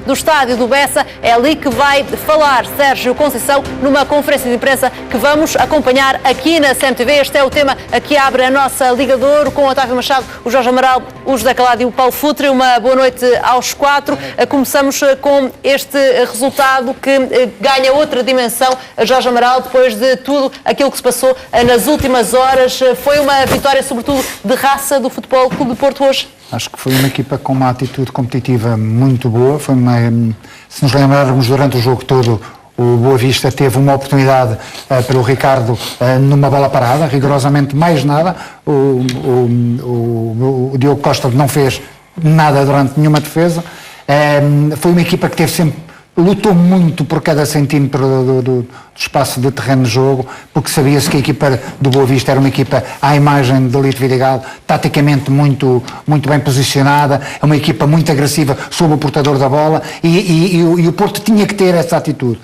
do estádio do Bessa. É ali que vai falar Sérgio Conceição numa conferência de imprensa que vamos acompanhar aqui na CMTV. Este é o tema que abre a nossa Liga de Ouro, com o Otávio Machado, o Jorge Amaral, o José Calado e o Paulo Futre. Uma boa noite aos quatro. Começamos com este resultado que ganha outra dimensão, Jorge Amaral, depois de tudo aquilo que se passou nas últimas horas. Foi uma vitória, sobretudo, de raça do Futebol Clube do Porto hoje? Acho que foi uma equipa com uma atitude competitiva muito boa. Se nos lembrarmos, durante o jogo todo, o Boa Vista teve uma oportunidade pelo Ricardo numa bola parada, rigorosamente mais nada. O Diogo Costa não fez nada durante nenhuma defesa. Foi uma equipa que teve sempre, lutou muito por cada centímetro do espaço de terreno de jogo, porque sabia-se que a equipa do Boa Vista era uma equipa à imagem de Lito Vidigal, taticamente muito bem posicionada, é uma equipa muito agressiva sob o portador da bola, e o Porto tinha que ter essa atitude.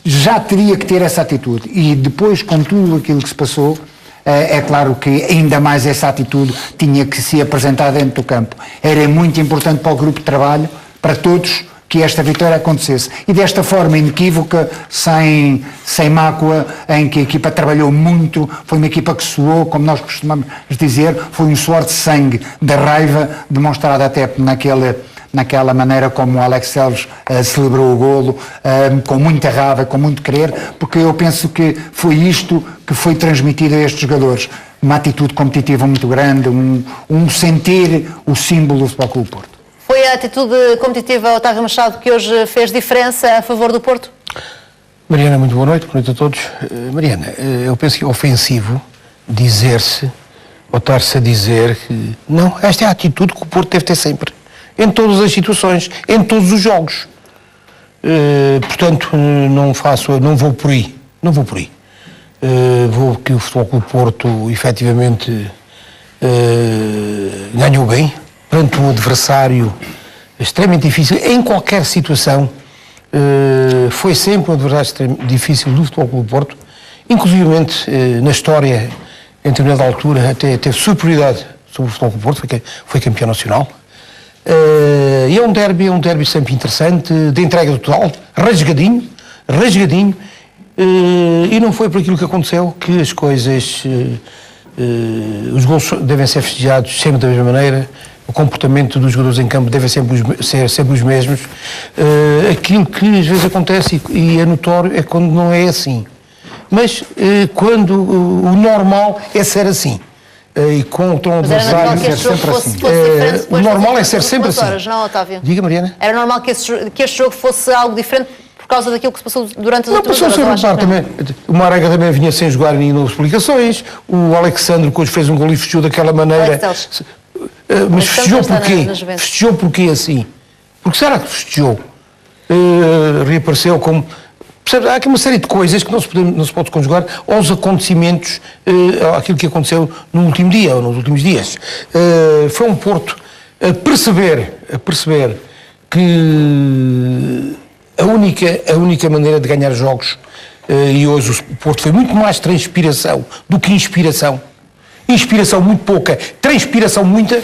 Já teria que ter essa atitude, e depois, com tudo aquilo que se passou, é claro que ainda mais essa atitude tinha que se apresentar dentro do campo. Era muito importante para o grupo de trabalho, para todos, que esta vitória acontecesse. E desta forma inequívoca, sem mácula, em que a equipa trabalhou muito, foi uma equipa que suou, como nós costumamos dizer, foi um suor de sangue, da raiva, demonstrada até naquela maneira como o Alex Telles celebrou o golo, com muita raiva, com muito querer, porque eu penso que foi isto que foi transmitido a estes jogadores. Uma atitude competitiva muito grande, um sentir o símbolo do Futebol Clube do Porto. Foi a atitude competitiva, Otávio Machado, que hoje fez diferença a favor do Porto? Mariana, muito boa noite a todos. Mariana, eu penso que é ofensivo dizer-se, ou estar-se a dizer que não, esta é a atitude que o Porto deve ter sempre, em todas as situações, em todos os jogos. Portanto, não vou por aí. Vou que o Futebol Clube do Porto efetivamente ganhou bem, perante um adversário extremamente difícil, em qualquer situação. Foi sempre um adversário extremamente difícil do Futebol Clube do Porto, inclusivamente na história, em determinada altura, até teve superioridade sobre o Futebol Clube do Porto, foi campeão nacional. E é um derby sempre interessante, de entrega total, rasgadinho, e não foi por aquilo que aconteceu que as coisas, os gols devem ser festejados sempre da mesma maneira, o comportamento dos jogadores em campo deve ser sempre os mesmos. Aquilo que às vezes acontece, e é notório, é quando não é assim. Mas quando o normal é ser assim. E contra um adversário ser sempre assim. O normal é ser sempre assim. Horas, não, Otávio? Diga, Mariana. Era normal que este jogo fosse algo diferente por causa daquilo que se passou durante as últimas horas? Não, passou também. O Marega também vinha sem jogar e não explicações. O Alexandre, que hoje fez um gol e fechou daquela maneira. Mas festejou porquê? Festejou porquê assim? Porque será que festejou? Reapareceu como... Percebe? Há aqui uma série de coisas que não se pode conjugar aos acontecimentos, aquilo que aconteceu no último dia ou nos últimos dias. Foi um Porto a perceber que a única maneira de ganhar jogos, e hoje o Porto foi muito mais transpiração do que inspiração. Inspiração muito pouca, transpiração muita,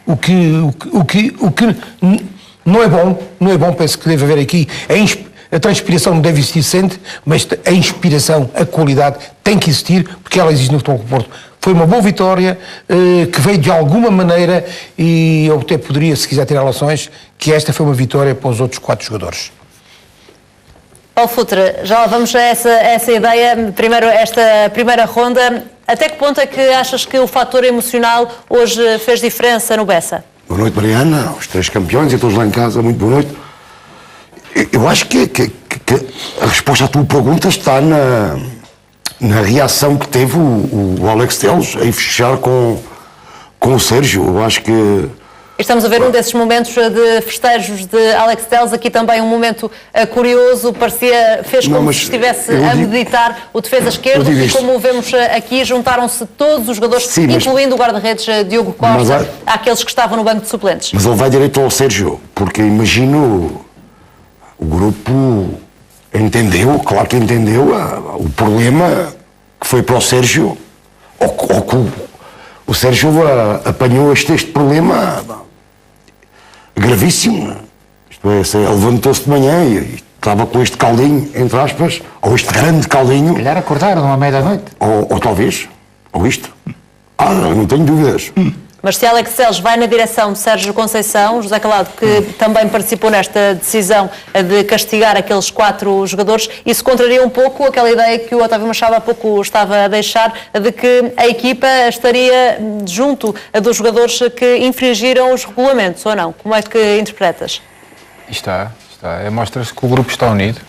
o que não é bom, penso que deve haver aqui, a transpiração não deve existir sempre, mas a inspiração, a qualidade tem que existir, porque ela existe no Futebol Clube do Porto. Foi uma boa vitória, que veio de alguma maneira, e eu até poderia, se quiser tirar relações, que esta foi uma vitória para os outros 4 jogadores. Paulo Futre, já lá vamos a essa ideia. Primeiro, esta primeira ronda, até que ponto é que achas que o fator emocional hoje fez diferença no Bessa? Boa noite, Mariana, aos 3 campeões e a todos lá em casa, muito boa noite. Eu acho que a resposta à tua pergunta está na reação que teve o Alex Telles em fechar com o Sérgio. Eu acho que... Estamos a ver um desses momentos de festejos de Alex Telles, aqui também um momento curioso, fez como se estivesse a meditar o defesa esquerdo, e como vemos aqui, juntaram-se todos os jogadores, sim, incluindo o guarda-redes Diogo Costa, àqueles que estavam no banco de suplentes. Mas ele vai direito ao Sérgio, porque imagino o grupo entendeu, claro que entendeu o problema que foi para o Sérgio, ou que o Sérgio apanhou este problema gravíssimo. Isto é, ele levantou-se de manhã e estava com este caldinho, entre aspas, ou este grande caldinho. Se calhar acordaram à meia-noite. Ou talvez, ou isto. Não tenho dúvidas. Mas se Alex Telles vai na direção de Sérgio Conceição, José Calado, que também participou nesta decisão de castigar aqueles 4 jogadores, isso contraria um pouco aquela ideia que o Otávio Machado há pouco estava a deixar, de que a equipa estaria junto dos jogadores que infringiram os regulamentos, ou não? Como é que interpretas? Está. Mostra-se que o grupo está unido.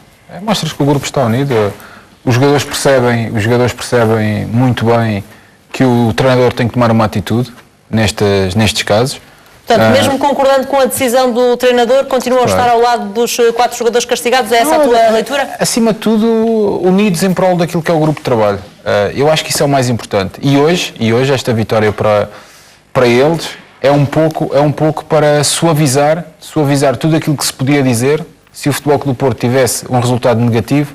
Os jogadores percebem muito bem que o treinador tem que tomar uma atitude nestes casos. Portanto, mesmo concordando com a decisão do treinador, continuam a estar ao lado dos 4 jogadores castigados? É essa a tua leitura? Acima de tudo, unidos em prol daquilo que é o grupo de trabalho. Eu acho que isso é o mais importante. E hoje esta vitória para eles é um pouco para suavizar tudo aquilo que se podia dizer se o Futebol Clube do Porto tivesse um resultado negativo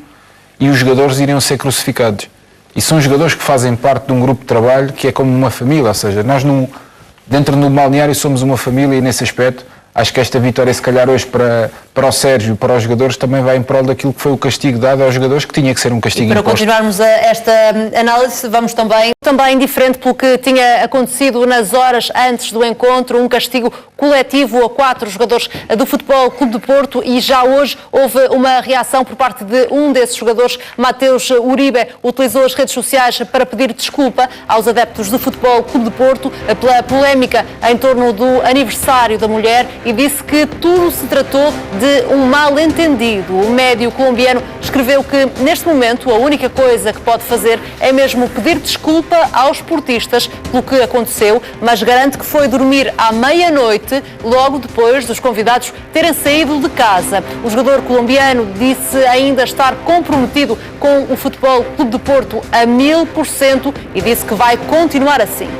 e os jogadores iriam ser crucificados. E são jogadores que fazem parte de um grupo de trabalho que é como uma família, ou seja, nós dentro do balneário somos uma família e nesse aspecto acho que esta vitória, se calhar hoje para o Sérgio, para os jogadores, também vai em prol daquilo que foi o castigo dado aos jogadores, que tinha que ser um castigo imposto. Para continuarmos esta análise, vamos também diferente pelo que tinha acontecido nas horas antes do encontro, um castigo coletivo a 4 jogadores do Futebol Clube do Porto, e já hoje houve uma reação por parte de um desses jogadores. Mateus Uribe utilizou as redes sociais para pedir desculpa aos adeptos do Futebol Clube do Porto pela polémica em torno do aniversário da mulher e disse que tudo se tratou de um mal-entendido. O médio colombiano escreveu que, neste momento, a única coisa que pode fazer é mesmo pedir desculpa aos portistas pelo que aconteceu, mas garante que foi dormir à meia-noite, logo depois dos convidados terem saído de casa. O jogador colombiano disse ainda estar comprometido com o Futebol Clube do Porto a 1000% e disse que vai continuar assim.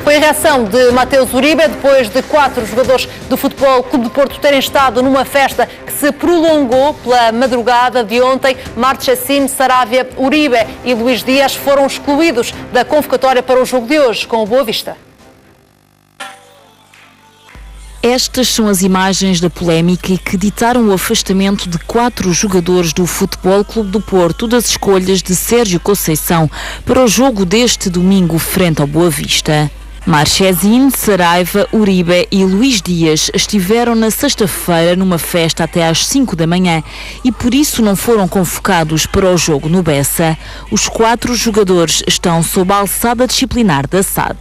Foi a reação de Mateus Uribe depois de 4 jogadores do Futebol Clube do Porto terem estado numa festa que se prolongou pela madrugada de ontem. Marchesín, Saravia, Uribe e Luís Dias foram excluídos da convocatória para o jogo de hoje com o Boa Vista. Estas são as imagens da polémica que ditaram o afastamento de 4 jogadores do Futebol Clube do Porto das escolhas de Sérgio Conceição para o jogo deste domingo frente ao Boa Vista. Marchesín, Saraiva, Uribe e Luís Dias estiveram na sexta-feira numa festa até às 5 da manhã e por isso não foram convocados para o jogo no Bessa. Os 4 jogadores estão sob a alçada disciplinar da SAD.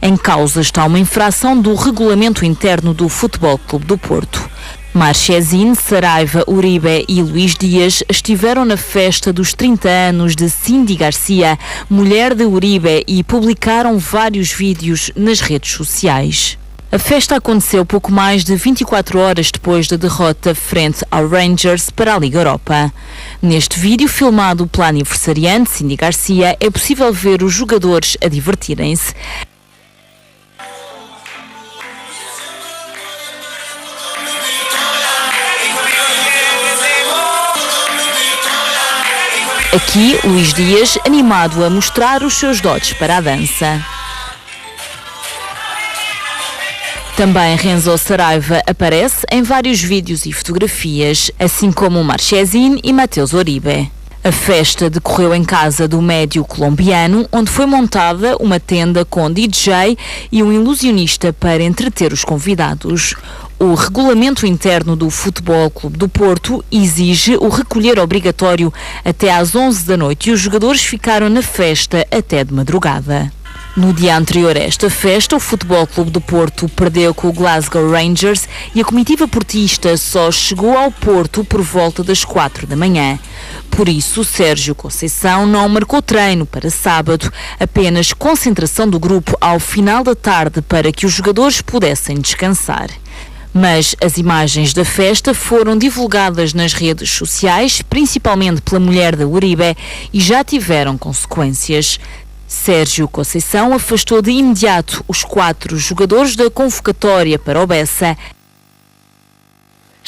Em causa está uma infração do regulamento interno do Futebol Clube do Porto. Marchesín, Saraiva, Uribe e Luís Dias estiveram na festa dos 30 anos de Cindy Garcia, mulher de Uribe, e publicaram vários vídeos nas redes sociais. A festa aconteceu pouco mais de 24 horas depois da derrota frente ao Rangers para a Liga Europa. Neste vídeo, filmado pela aniversariante Cindy Garcia, é possível ver os jogadores a divertirem-se. Aqui, Luís Dias, animado a mostrar os seus dotes para a dança. Também Renzo Saraiva aparece em vários vídeos e fotografias, assim como Marchesín e Mateus Uribe. A festa decorreu em casa do médio colombiano, onde foi montada uma tenda com DJ e um ilusionista para entreter os convidados. O regulamento interno do Futebol Clube do Porto exige o recolher obrigatório até às 11 da noite e os jogadores ficaram na festa até de madrugada. No dia anterior a esta festa, o Futebol Clube do Porto perdeu com o Glasgow Rangers e a comitiva portista só chegou ao Porto por volta das 4 da manhã. Por isso, Sérgio Conceição não marcou treino para sábado, apenas concentração do grupo ao final da tarde para que os jogadores pudessem descansar. Mas as imagens da festa foram divulgadas nas redes sociais, principalmente pela mulher da Uribe, e já tiveram consequências. Sérgio Conceição afastou de imediato os 4 jogadores da convocatória para o Bessa.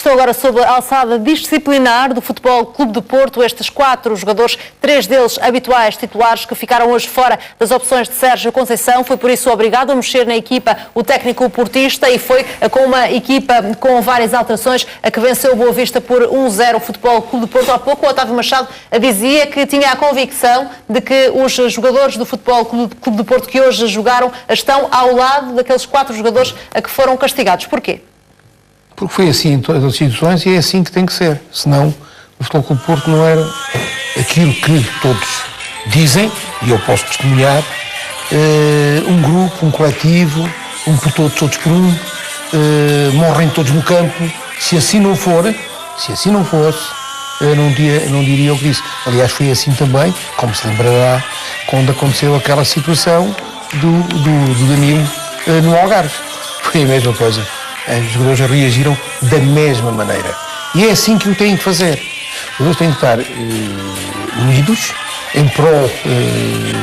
Estão agora sob a alçada disciplinar do Futebol Clube do Porto. Estes 4 jogadores, 3 deles habituais titulares, que ficaram hoje fora das opções de Sérgio Conceição. Foi por isso obrigado a mexer na equipa o técnico portista, e foi com uma equipa com várias alterações a que venceu o Boa Vista por 1-0 o Futebol Clube do Porto. Há pouco o Otávio Machado dizia que tinha a convicção de que os jogadores do Futebol Clube do Porto que hoje jogaram estão ao lado daqueles 4 jogadores a que foram castigados. Porquê? Porque foi assim em todas as instituições e é assim que tem que ser. Senão o Futebol Clube do Porto não era aquilo que todos dizem, e eu posso testemunhar, um grupo, um coletivo, um por todos, todos por um, morrem todos no campo. Se assim não fosse, eu não diria o que disse. Aliás, foi assim também, como se lembrará, quando aconteceu aquela situação do Danilo no Algarve. Foi a mesma coisa. Os jogadores reagiram da mesma maneira. E é assim que o têm que fazer. Os jogadores têm que estar unidos em prol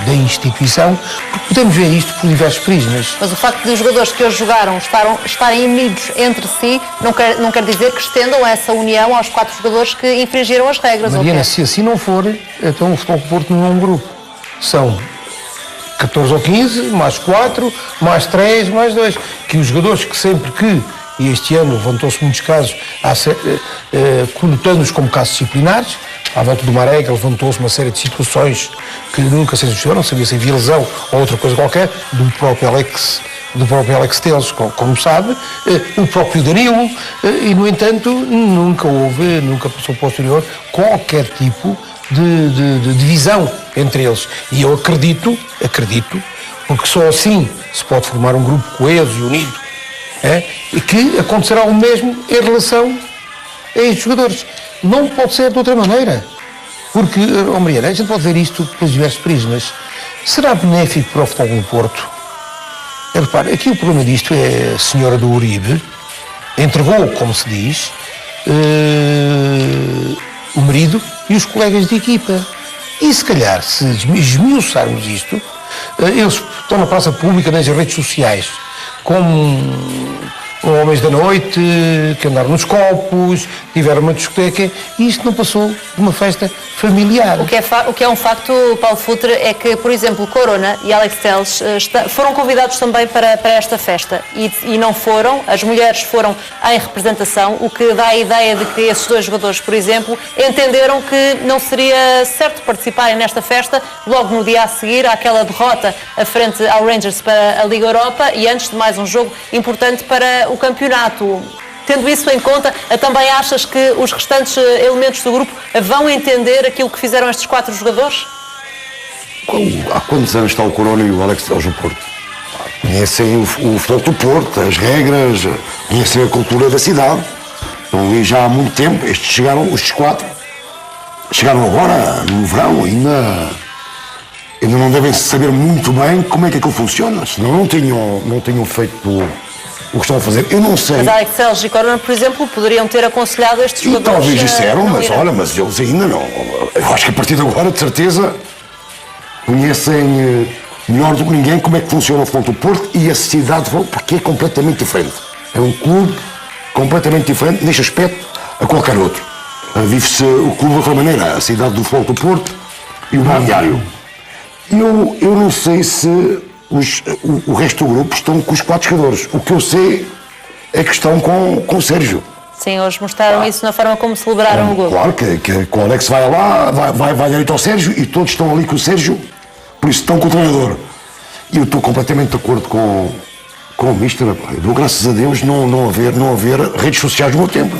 da instituição, porque podemos ver isto por diversos prismas. Mas o facto de os jogadores que hoje jogaram estarem unidos entre si não quer dizer que estendam essa união aos 4 jogadores que infringiram as regras. Mariana, se assim não for, então o Futebol Clube do Porto não é um grupo. São 14 ou 15, mais 4, mais 3, mais 2. Que os jogadores que sempre que, e este ano levantou-se muitos casos, conotando-os como casos disciplinares, à volta do Marega levantou-se uma série de situações que nunca se justificaram, não sabia se havia lesão ou outra coisa qualquer, do próprio Alex Teles, como sabe, o próprio Danilo, e no entanto nunca passou posterior qualquer tipo de divisão entre eles. E eu acredito, porque só assim se pode formar um grupo coeso e unido, e que acontecerá o mesmo em relação a estes jogadores. Não pode ser de outra maneira. Porque, Mariana, a gente pode ver isto pelos diversos prismas. Será benéfico para o Futebol do Porto? Repare, aqui o problema disto é a senhora do Uribe entregou, como se diz, o marido e os colegas de equipa. E se calhar, se esmiuçarmos isto, eles estão na praça pública, nas redes sociais, como homens da noite, que andaram nos copos, tiveram uma discoteca, e isto não passou de uma festa familiar. O que é um facto, Paulo Futre, é que, por exemplo, Corona e Alex Teles foram convidados também para esta festa e não foram. As mulheres foram em representação, o que dá a ideia de que esses 2 jogadores, por exemplo, entenderam que não seria certo participarem nesta festa logo no dia a seguir àquela derrota frente ao Rangers para a Liga Europa e antes de mais um jogo importante para o campeonato. Tendo isso em conta, também achas que os restantes elementos do grupo vão entender aquilo que fizeram estes 4 jogadores? Há quantos anos está o Corona e o Alex Teles no Porto? Conhecem o futebol do Porto, as regras, conhecem a cultura da cidade. Estão ali já há muito tempo. Estes 4, chegaram agora, no verão, ainda não devem saber muito bem como é que aquilo funciona, senão não tinham feito o que estão a fazer. Eu não sei. Mas Alex Teles e Corona, por exemplo, poderiam ter aconselhado estes jogadores. E talvez disseram, mas eles ainda não. Eu acho que a partir de agora, de certeza, conhecem melhor do que ninguém como é que funciona o Futebol do Porto e a cidade, porque é completamente diferente. É um clube completamente diferente neste aspecto a qualquer outro. Vive-se o clube de outra maneira, a cidade do Futebol do Porto e o balneário. Eu não sei se o resto do grupo estão com os 4 jogadores. O que eu sei é que estão com o Sérgio. Sim, hoje mostraram isso na forma como celebraram o gol. Claro que o Alex vai lá, vai direito ao Sérgio e todos estão ali com o Sérgio, por isso estão com o treinador. E eu estou completamente de acordo com o Mister. Eu dou graças a Deus não haver redes sociais no meu tempo.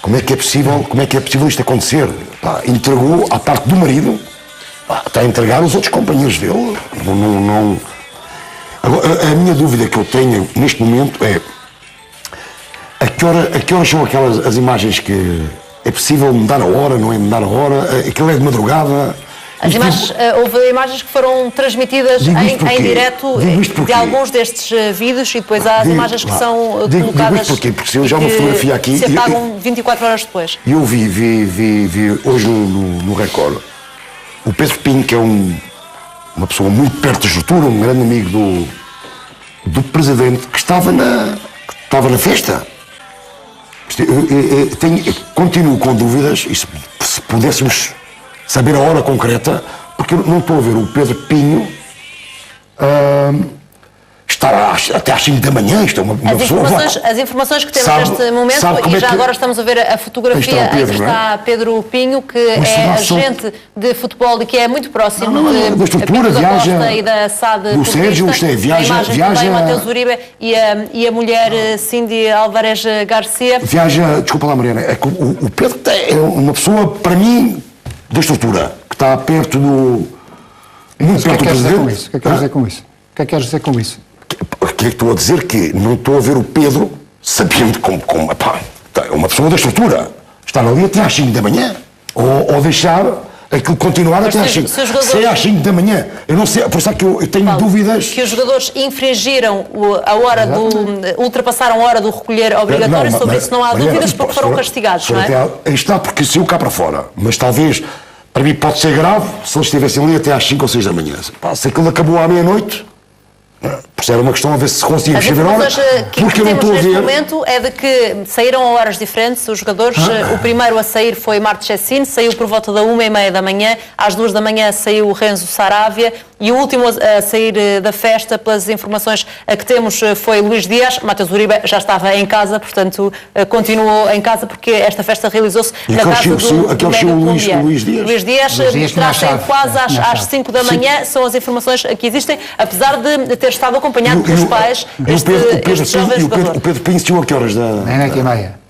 Como é que é possível isto acontecer? Entregou à parte do marido, está a entregar os outros companheiros dele. Agora, a minha dúvida que eu tenho neste momento é a que horas são as imagens que é possível mudar a hora, não é mudar a hora, aquilo é de madrugada. Houve imagens que foram transmitidas em direto de alguns destes vídeos e depois há as imagens que são colocadas porque se eu já uma fotografia aqui se apagam 24 horas depois. Eu vi hoje no Record o Pedro Pinho, que é uma pessoa muito perto da estrutura, um grande amigo do presidente, que estava estava na festa. Continuo com dúvidas, e se pudéssemos saber a hora concreta, porque eu não estou a ver o Pedro Pinho estar até às 5 da manhã. Isto é uma pessoa. As informações que temos neste momento, e já agora estamos a ver a fotografia em que está Pedro Pinho, que é agente de futebol e que é muito próximo da estrutura, da Costa e da SAD do Sérgio, viaja também Matheus Uribe e a mulher Cindy Álvarez Garcia. Viaja, desculpa lá, Mariana, é que o Pedro é uma pessoa, para mim, da estrutura, que está perto do... Muito perto do presidente. O que é que queres dizer com isso? O que é que queres dizer com isso? O que é que estou a dizer? Que não estou a ver o Pedro sabendo como é uma pessoa da estrutura. Estar ali até às 5 da manhã. Ou deixar aquilo continuar até às 5. Se é às 5 da manhã, eu não sei, por isso é que eu tenho dúvidas. Que os jogadores infringiram a hora ultrapassaram a hora do recolher obrigatório, sobre isso não há dúvidas, porque foram castigados, não é? Aí está, porque saiu cá para fora. Mas talvez, para mim pode ser grave, se eles estivessem ali até às 5 ou 6 da manhã. Se aquilo acabou à meia-noite, por isso era uma questão a ver se conseguimos chegar a hora, porque eu não estou a ver. Neste momento é de que saíram a horas diferentes os jogadores. O primeiro a sair foi Marchesín, saiu por volta da 1h30 da manhã, às 2 da manhã saiu o Renzo Saravia e o último a sair da festa, pelas informações que temos, foi Luís Dias. Matheus Uribe já estava em casa, portanto continuou em casa porque esta festa realizou-se na casa do médio colombiano. Luís Dias trazem quase às 5 da manhã, são as informações que existem, apesar de ter estado acompanhado pelos pais este jovem jogador. O Pedro Pinho saiu a que horas?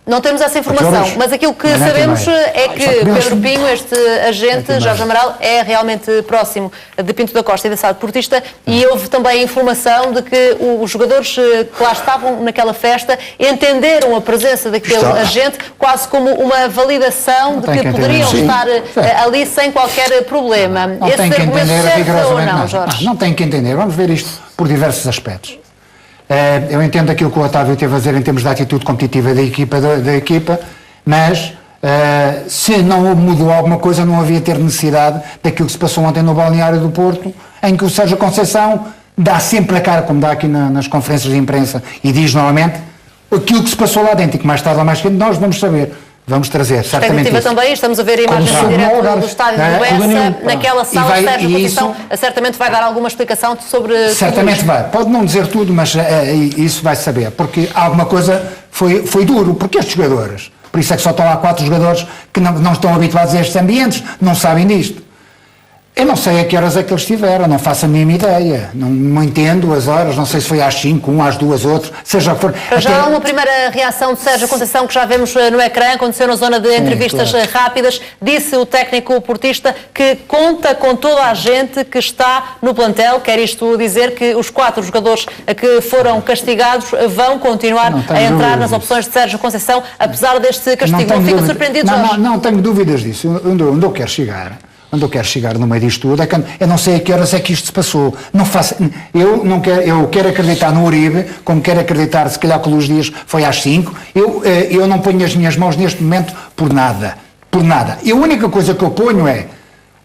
Não temos essa informação, mas aquilo que sabemos é que Pedro Pinho, este agente, Jorge Amaral, é realmente próximo de Pinto da Costa e da SAD Portista, e houve também a informação de que os jogadores que lá estavam naquela festa entenderam a presença daquele agente quase como uma validação de que poderiam estar ali sem qualquer problema. Esse argumento serve ou não, Jorge? Não tem que entender, vamos ver isto por diversos aspectos. Eu entendo aquilo que o Otávio teve a dizer em termos da atitude competitiva da equipa, mas se não mudou alguma coisa, não havia ter necessidade daquilo que se passou ontem no balneário do Porto, em que o Sérgio Conceição dá sempre a cara, como dá aqui nas conferências de imprensa, e diz novamente aquilo que se passou lá dentro, e que mais tarde ou mais cedo nós vamos saber. Vamos trazer, certamente isso. Também, estamos a ver a imagem em direto do estádio do Bessa, naquela sala, Sérgio Conceição certamente vai dar alguma explicação sobre... Certamente vai, pode não dizer tudo, mas isso vai saber, porque alguma coisa foi duro, porque estes jogadores, por isso é que só estão lá 4 jogadores que não estão habituados a estes ambientes, não sabem disto. Eu não sei a que horas é que eles estiveram, não faço a mínima ideia, não entendo as horas, não sei se foi às 5, às 2, outro, seja for. Já há uma primeira reação de Sérgio Conceição que já vemos no ecrã, aconteceu na zona de entrevistas rápidas, disse o técnico portista que conta com toda a gente que está no plantel, quer isto dizer que os 4 jogadores que foram castigados vão continuar a entrar nas opções de Sérgio Conceição, apesar deste castigo. Não fica surpreendido, Jorge? Não tenho dúvidas disso, onde eu quero chegar. Onde eu quero chegar no meio disto tudo é que eu não sei a que horas é que isto se passou. Eu quero acreditar no Uribe, como quero acreditar se calhar que o Luís Dias foi às 5. Eu não ponho as minhas mãos neste momento por nada. Por nada. E a única coisa que eu ponho é,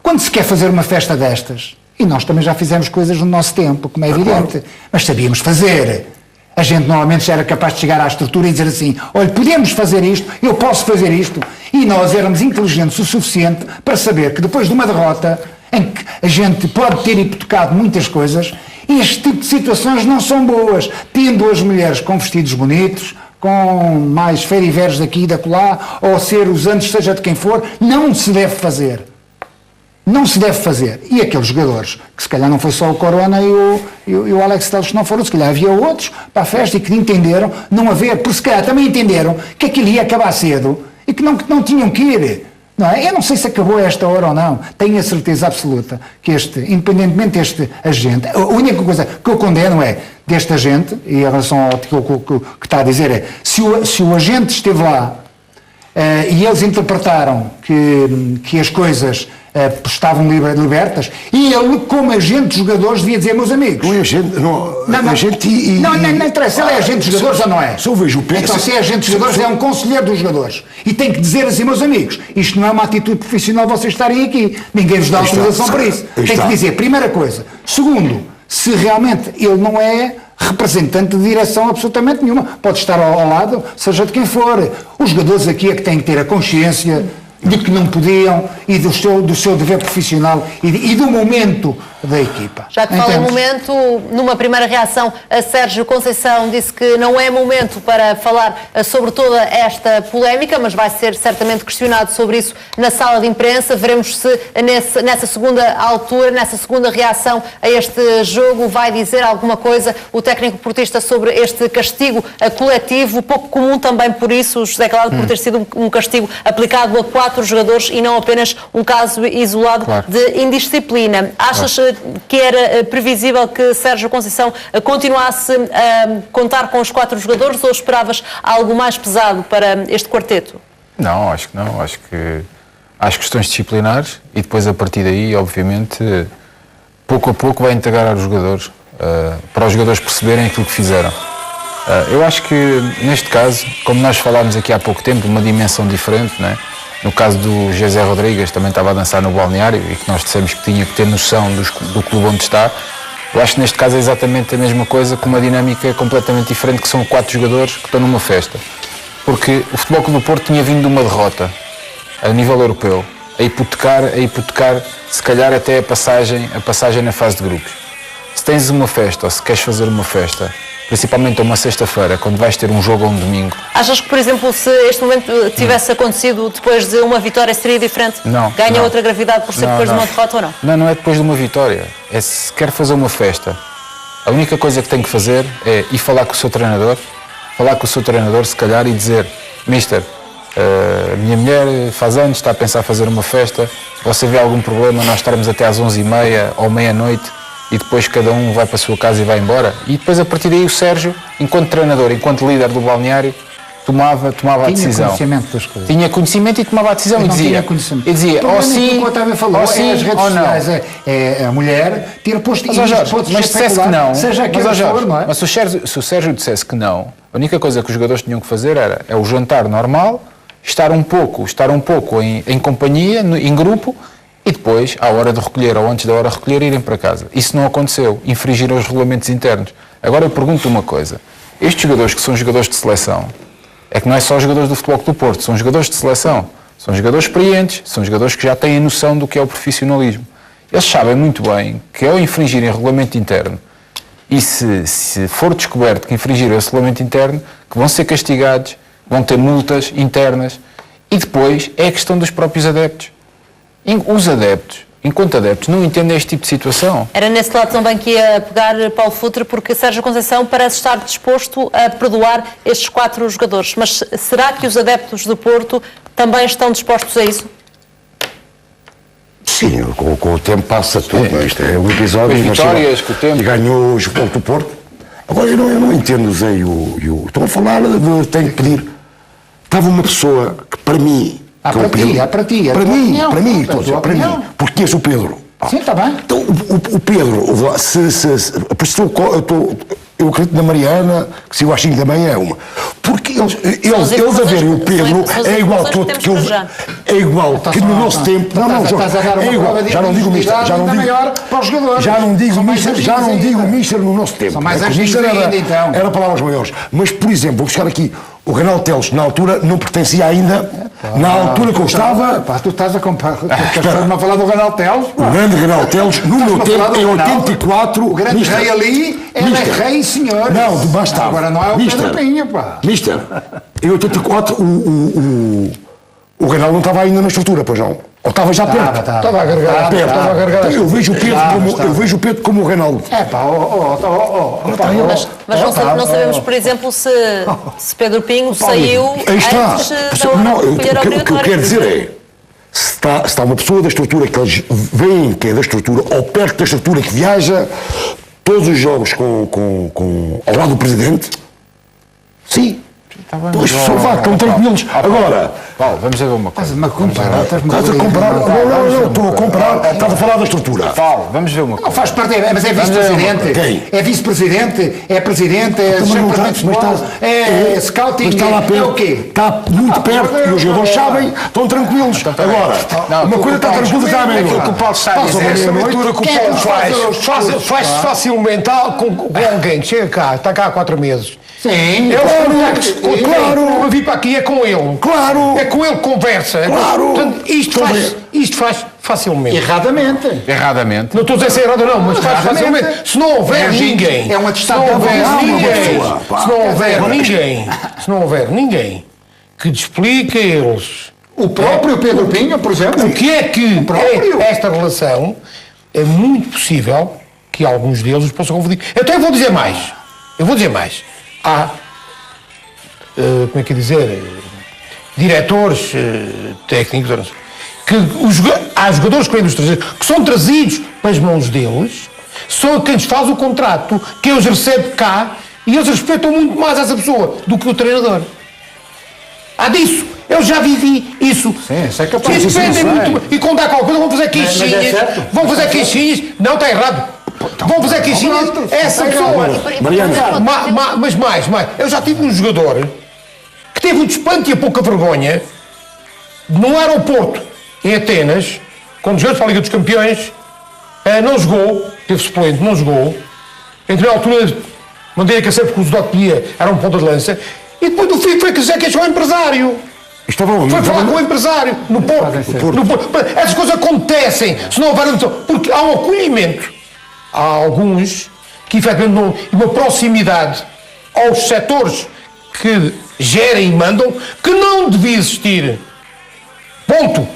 quando se quer fazer uma festa destas, e nós também já fizemos coisas no nosso tempo, como é evidente, mas sabíamos fazer. A gente normalmente já era capaz de chegar à estrutura e dizer assim, olha, podemos fazer isto, eu posso fazer isto, e nós éramos inteligentes o suficiente para saber que depois de uma derrota, em que a gente pode ter hipotecado muitas coisas, este tipo de situações não são boas, tendo as mulheres com vestidos bonitos, com mais feriveres daqui e da acolá, ou ser usantes, seja de quem for, não se deve fazer. Não se deve fazer. E aqueles jogadores, que se calhar não foi só o Corona e o Alex Telles que não foram, se calhar havia outros para a festa e que entenderam não haver, porque se calhar também entenderam que aquilo ia acabar cedo e que não tinham que ir. Não é? Eu não sei se acabou a esta hora ou não. Tenho a certeza absoluta que independentemente deste agente, a única coisa que eu condeno é deste agente, e em relação ao que está a dizer, é se o agente esteve lá e eles interpretaram que as coisas estavam libertas, e ele, como agente de jogadores, devia dizer, meus amigos. Não é agente, não interessa, ele é agente de jogadores ou não é? Se eu vejo o Pedro. Então, se é agente de jogadores, é um conselheiro dos jogadores. E tem que dizer assim, meus amigos, isto não é uma atitude profissional vocês estarem aqui. Ninguém vos dá autorização para isso. Tem que dizer, primeira coisa. Segundo, se realmente ele não é representante de direção absolutamente nenhuma. Pode estar ao lado, seja de quem for. Os jogadores aqui é que têm que ter a consciência de que não podiam e do seu dever profissional e do momento da equipa. Já que fala em momento, numa primeira reação, a Sérgio Conceição disse que não é momento para falar sobre toda esta polémica, mas vai ser certamente questionado sobre isso na sala de imprensa. Veremos se nessa segunda altura, nessa segunda reação a este jogo, vai dizer alguma coisa o técnico portista sobre este castigo coletivo, pouco comum também por isso, José Calado, por ter sido um castigo aplicado a 4 jogadores e não apenas um caso isolado de indisciplina. Achas que era previsível que Sérgio Conceição continuasse a contar com os 4 jogadores ou esperavas algo mais pesado para este quarteto? Não, acho que não. Acho que há as questões disciplinares e depois a partir daí, obviamente, pouco a pouco vai integrar os jogadores para os jogadores perceberem aquilo que fizeram. Eu acho que neste caso, como nós falámos aqui há pouco tempo, uma dimensão diferente, não é? No caso do José Rodrigues, também estava a dançar no balneário e que nós dissemos que tinha que ter noção do clube onde está. Eu acho que neste caso é exatamente a mesma coisa, com uma dinâmica completamente diferente, que são 4 jogadores que estão numa festa. Porque o Futebol Clube do Porto tinha vindo de uma derrota a nível europeu, a hipotecar se calhar até a passagem na fase de grupos. Se tens uma festa ou se queres fazer uma festa, principalmente a uma sexta-feira, quando vais ter um jogo ou um domingo. Achas que, por exemplo, se este momento tivesse acontecido depois de uma vitória, seria diferente? Não. Ganha outra gravidade por ser depois de uma derrota ou não? Não é depois de uma vitória. É se quer fazer uma festa. A única coisa que tem que fazer é ir falar com o seu treinador, se calhar, e dizer: Mister, a minha mulher faz anos, está a pensar em fazer uma festa, você vê algum problema nós estarmos até às 11h30 ou meia-noite e depois cada um vai para a sua casa e vai embora? E depois, a partir daí, o Sérgio, enquanto treinador, enquanto líder do balneário, tomava a decisão. Tinha conhecimento das coisas. Tinha conhecimento e tomava a decisão. E dizia, ou sim, ou sim, as redes sociais, é a mulher ter posto mas se dissesse que não, seja aquilo for, não é? Mas se o Sérgio dissesse que não, a única coisa que os jogadores tinham que fazer era o jantar normal, estar um pouco em companhia, em grupo, e depois, à hora de recolher ou antes da hora de recolher, irem para casa. Isso não aconteceu, infringiram os regulamentos internos. Agora eu pergunto uma coisa: estes jogadores que são jogadores de seleção, é que não é só jogadores do Futebol Clube do Porto, são jogadores de seleção, são jogadores experientes, são jogadores que já têm a noção do que é o profissionalismo. Eles sabem muito bem que, ao infringirem o regulamento interno, e se for descoberto que infringiram esse regulamento interno, que vão ser castigados, vão ter multas internas, e depois é a questão dos próprios adeptos. Os adeptos, enquanto adeptos, não entendem este tipo de situação. Era nesse lado também que ia pegar Paulo Futre, porque Sérgio Conceição parece estar disposto a perdoar estes 4 jogadores. Mas será que os adeptos do Porto também estão dispostos a isso? Sim, com o tempo passa tudo. Isto é um episódio. Com as vitórias, com o tempo. E ganhou o Futebol do Porto. Agora eu não entendo, Zé, estou a falar de tenho que pedir. Estava uma pessoa que, para mim, para mim, porque conheço o Pedro. Sim, está bem. Então, o Pedro, eu acredito na Mariana, que se eu acho que também é uma. Porque eles a verem o Pedro é igual que eu. É igual que no nosso tempo. É igual. Já não digo Mister. Já não digo Mister no nosso tempo. Mas era palavras maiores. Mas, por exemplo, vou buscar aqui. O Reinaldo Teles, na altura, não pertencia ainda. Na altura que eu estava. Tu estás a comparar. Estás a falar do Reinaldo Teles? O grande Reinaldo Teles, no meu tempo, em 84. O grande rei ali era rei, senhor. Não, de mais tarde. Agora não é o Pedro Pinho, pá. Mister, em 84, o Reinaldo não estava ainda na estrutura, pois não? Ou estava já perto? Estava a gargarar. Eu vejo o Pedro como o Reinaldo. Mas não sabemos, por exemplo, se Pedro Pinho saiu antes da hora de escolher a obrigatória. O que eu quero dizer é, se está uma pessoa da estrutura que eles veem que é da estrutura, ou perto da estrutura, que viaja todos os jogos ao lado do Presidente, sim, Tá bem, Pois, mas, vá, estão tranquilos. Agora, Paulo, vamos ver uma coisa. Estás-me a comparar, estás a comparar? Não, estou a comparar. Estás a falar da estrutura. Paulo, vamos ver uma Não coisa. faz parte, mas é vice-presidente. Quem? É vice-presidente, é presidente, é Mas não chefe de está- mas futebol, está- é scouting, Mas está lá perto, é o quê? está muito perto e os jogadores sabem, estão tranquilos. Agora, uma coisa está tranquila, está bem. Aquilo que o Paulo está a dizer, essa leitura que o Quem é que Paulo nos faz os- faz facilmente com alguém que chega cá, está cá há 4 meses. Sim, Claro, eu vim para aqui, é com ele. Claro. É com ele que conversa. Claro. Portanto, isto faz facilmente. erradamente. Erradamente. Não estou a dizer se é errado ou não, mas faz facilmente. Se não houver ninguém. É um atestado se não houver de avaliação, ninguém. uma pessoa, pá. Se não houver ninguém que lhe explique a eles O próprio Pedro Pinho, por exemplo. o que é que próprio. é esta relação, é muito possível que alguns deles os possam confundir. Então eu vou dizer mais. Há, como é que é dizer, diretores técnicos, que há jogadores que vêm dos estrangeiros, que são trazidos para as mãos deles, são quem lhes faz o contrato, que eles recebem cá, e eles respeitam muito mais essa pessoa do que o treinador. Há disso. Eu já vivi isso. Sim, isso é capaz. Que Isso dependem não sei. muito. E quando há qualquer coisa, vão fazer mas é queixinhas. certo. Vão fazer queixinhas. Não, está errado. Vão fazer queixinhas. Essa pessoa. Mariana. Mas mais. Eu já tive um jogador que teve um despanto e a pouca vergonha no aeroporto, em Atenas, quando jogou para a Liga dos Campeões, não jogou, teve suplente, não jogou. Entre a altura, mandei a caçar porque o Zodó podia, era um ponta de lança. E depois do fim foi que queixou o empresário. Estava onde? Foi falar com o empresário no Porto. No Porto. Essas coisas acontecem se não houver. Porque há um acolhimento. Há alguns que efetivamente não. E uma proximidade aos setores que gerem e mandam que não devia existir. Ponto.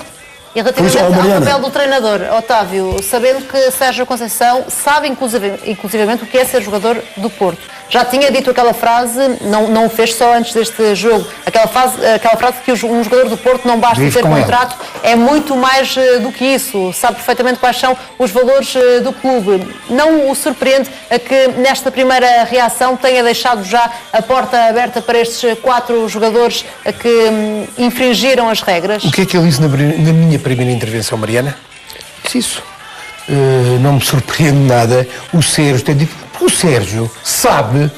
E relativamente Pois, ao Mariana. papel do treinador, Otávio, sabendo que Sérgio Conceição sabe inclusivamente o que é ser jogador do Porto. Já tinha dito aquela frase, não o fez só antes deste jogo, aquela frase que um jogador do Porto não basta Vive ter com contrato, é muito mais do que isso, sabe perfeitamente quais são os valores do clube. Não o surpreende a que nesta primeira reação tenha deixado já a porta aberta para estes 4 jogadores que infringiram as regras? O que é que ele disse na minha primeira intervenção, Mariana? Disse isso. Não me surpreende nada o Sérgio ter dito. Porque o Sérgio sabe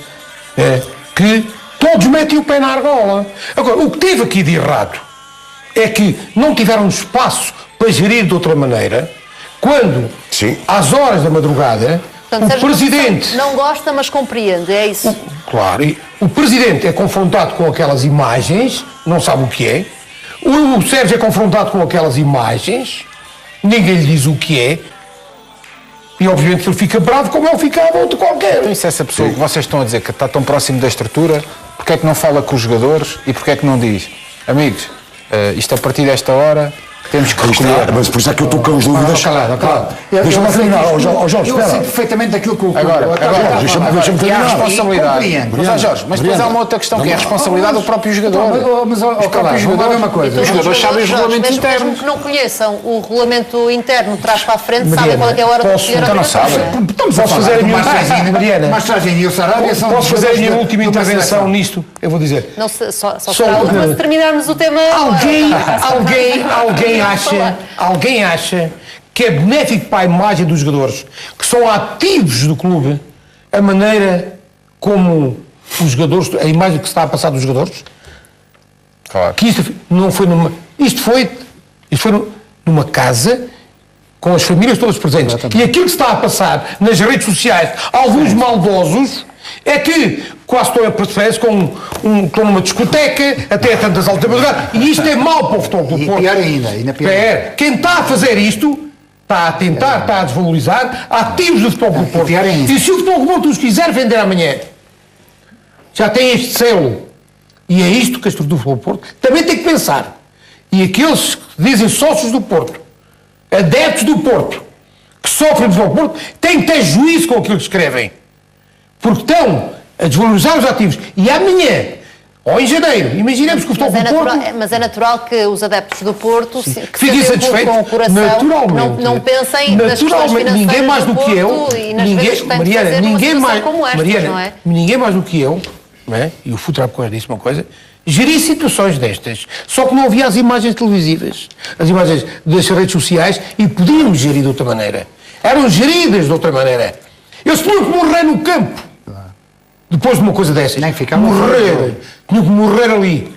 que todos metem o pé na argola. Agora, o que teve aqui de errado é que não tiveram espaço para gerir de outra maneira quando, Sim. Ah, às horas da madrugada, Portanto, o Sérgio Presidente... Conceição não gosta, mas compreende, é isso? Claro, e o Presidente é confrontado com aquelas imagens, não sabe o que é. O Sérgio é confrontado com aquelas imagens, ninguém lhe diz o que é. E obviamente que ele fica bravo como ele ficava outro qualquer. Então, se essa pessoa que vocês estão a dizer que está tão próximo da estrutura, porque é que não fala com os jogadores e porque é que não diz, amigos, isto a partir desta hora temos que recolher. Mas por isso é que eu estou com as dúvidas. Calado. Deixa-me terminar, ó Jorge, Eu sei espera. perfeitamente aquilo que o Agora, deixa-me e há a terminar. responsabilidade. Compreendo. Mas, ó Jorge, mas depois há uma outra questão que é a responsabilidade do próprio jogador. Mas, Os próprios vou ver jogadores, uma coisa. os jogadores sabem os regulamentos mesmo internos. que não conheçam o regulamento interno de trás para a frente, sabem Mariana, qual é que é a hora de posso- escolher a então não orientação. sabem. Estamos a Posso falar fazer a do minha Mastroianni, Mariana? Mastroianni e o Sarabia são Posso fazer a minha jogadores última de uma intervenção seleção. nisto? Eu vou dizer. Não se, só Só será a última uma- se terminarmos o tema. Alguém acha que é benéfico para a imagem dos jogadores, que são ativos do clube, a maneira como os jogadores, a imagem que se está a passar dos jogadores? Claro. Que isto não foi numa. Isto foi numa casa com as famílias todas presentes. E aquilo que se está a passar nas redes sociais, alguns maldosos, é que quase estão a perceber-se com uma discoteca, até a tantas altas madrugadas, e isto é mau para o futebol do E Porto. pior ainda pior. Quem está a fazer isto está a tentar, está a desvalorizar ativos do futebol do Porto. pior ainda. E se o futebol do Porto os quiser vender amanhã, já tem este selo. E é isto que a estrutura do futebol do Porto também tem que pensar. E aqueles que dizem sócios do Porto, adeptos do Porto, que sofrem do futebol do Porto, têm que ter juízo com aquilo que escrevem. Porque estão a desvalorizar os ativos. E amanhã, ou em janeiro, imaginemos que o futebol do Porto... Mas é natural que os adeptos do Porto, que Fiquem sentem satisfeitos, com o coração, naturalmente. não pensem nas questões financeiras ninguém mais do que eu, Porto e nas vezes que têm de fazer numa situação como esta, não é? ninguém mais do que eu não é? E o Futracoas disse uma coisa, gerir situações destas. Só que não havia as imagens televisivas, as imagens das redes sociais e podíamos gerir de outra maneira. Eram geridas de outra maneira. Eles tinham que morrer no campo. Depois de uma coisa dessas. Nem ficavam morrer. Tinham que morrer ali.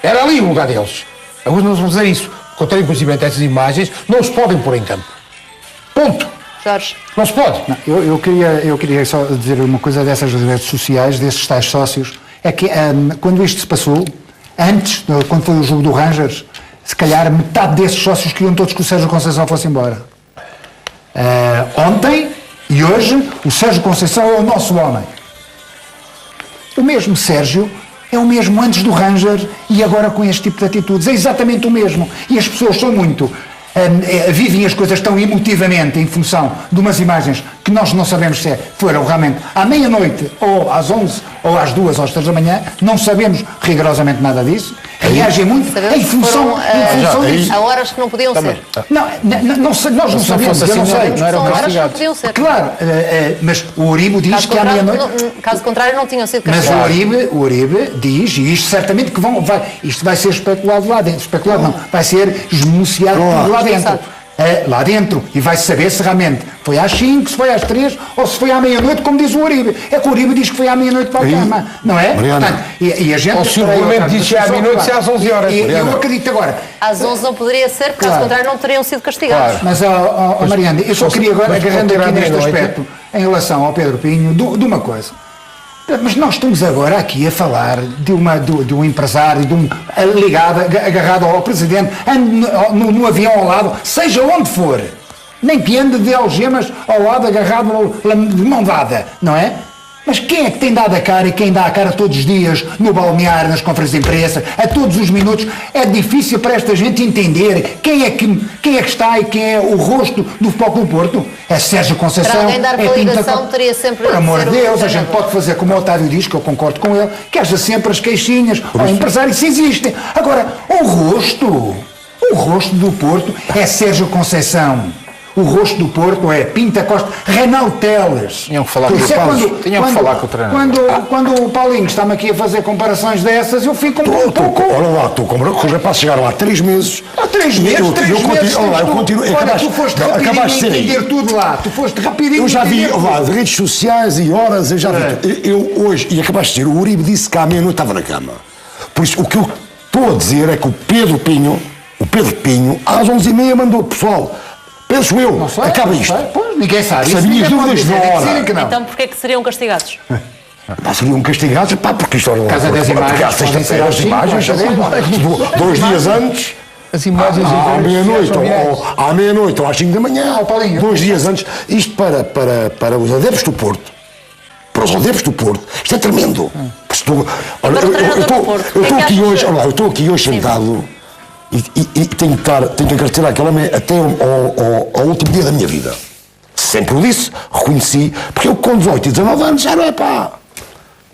Era ali o lugar deles. Agora não vamos fazer isso. Quando têm conhecimento dessas imagens, não se podem pôr em campo. Ponto. Jorge. Não se pode. Não, eu queria só dizer uma coisa dessas redes sociais, desses tais sócios, é que quando isto se passou, antes, quando foi o jogo do Rangers, se calhar metade desses sócios queriam todos que o Sérgio Conceição fosse embora. Ontem e hoje, o Sérgio Conceição é o nosso homem. O mesmo Sérgio é o mesmo antes do Ranger e agora com este tipo de atitudes. É exatamente o mesmo. E as pessoas são muito... vivem as coisas tão emotivamente em função de umas imagens que nós não sabemos se foram realmente à meia-noite ou às 11 ou às 2 ou às 3 da manhã, não sabemos rigorosamente nada disso, reagem muito em função disso. A horas que não podiam ser. Não sei, nós não sabemos, eu não sei. não eram São horas que não castigados. podiam ser. Claro, mas o Uribe diz que à meia-noite... Caso contrário, não tinham sido Mas castigados. o Uribe diz, e isto certamente que isto vai ser especulado lá dentro, vai ser esmuciado lá dentro. Lá dentro, e vai saber se realmente foi às 5, se foi às 3 ou se foi à meia-noite, como diz o Uribe. É que o Uribe diz que foi à meia-noite para a cama, não é? Mariana. E a gente... Ou se o regulamento diz que é à meia-noite, se é às 11 horas. E eu acredito agora. Às 11 não poderia ser, porque caso Claro. contrário não teriam sido castigados. Mas, Mariana, eu só queria agora, mas agarrando pode aqui tirar neste meia-noite. aspecto, em relação ao Pedro Pinho, de uma coisa. Mas nós estamos agora aqui a falar de um empresário, ligado, agarrado ao presidente, no avião ao lado, seja onde for. Nem que ande de algemas ao lado, agarrado de mão dada, não é? Mas quem é que tem dado a cara e quem dá a cara todos os dias no balneário, nas conferências de imprensa, a todos os minutos? É difícil para esta gente entender quem é que está e quem é o rosto do Futebol Clube do Porto. É Sérgio Conceição. Para alguém dar é coligação, teria sempre Por de amor ser de o Deus, a gente treinador. pode fazer como o Otávio diz, que eu concordo com ele, que haja sempre as queixinhas ao empresário, isso existe. Agora, o rosto do Porto é Sérgio Conceição. O rosto do Porto é Pinta Costa, Reinaldo Teles. Tinham que falar com o Isso é treinador. Tinham que falar com o treinador. Quando o Paulinho está-me aqui a fazer comparações dessas, eu fico um pouco... Olha lá, estou com os rapazes chegaram lá há 3 meses. Há 3 meses, Eu continuo. Olha, tu foste rapidinho a entender tudo lá. Tu foste rapidinho. Eu já vi entender lá, tudo. de redes sociais e horas, eu já vi. Eu hoje, e acabaste de dizer, o Uribe disse que à meia-noite estava na cama. Por isso, o que eu estou a dizer é que o Pedro Pinho, às 11h30 mandou, pessoal, penso eu, Não sei, acaba não isto. sei. Pois, ninguém sabe. Se Isso as minhas ninguém pode dúvidas dizer, na é que hora. dizem que não. Então porquê é que seriam castigados? Seriam castigados, pá, porque isto era Casa das imagens, porque à podem sexta-feira ser as às imagens, cinco, 2 dias antes, As imagens à meia-noite, são virais. ou à meia-noite ou às 5 da manhã, Paulinho. 2 dias antes, isto para os adeptos do Porto. Para os adeptos do Porto, isto é tremendo. Olha, Para o treinador do Porto, eu o que estou é que aqui achas hoje, que- olha lá, eu estou aqui hoje sentado e tenho que agradecer àquele homem até ao último dia da minha vida. Sempre o disse, reconheci, porque eu com 18 e 19 anos já não é pá.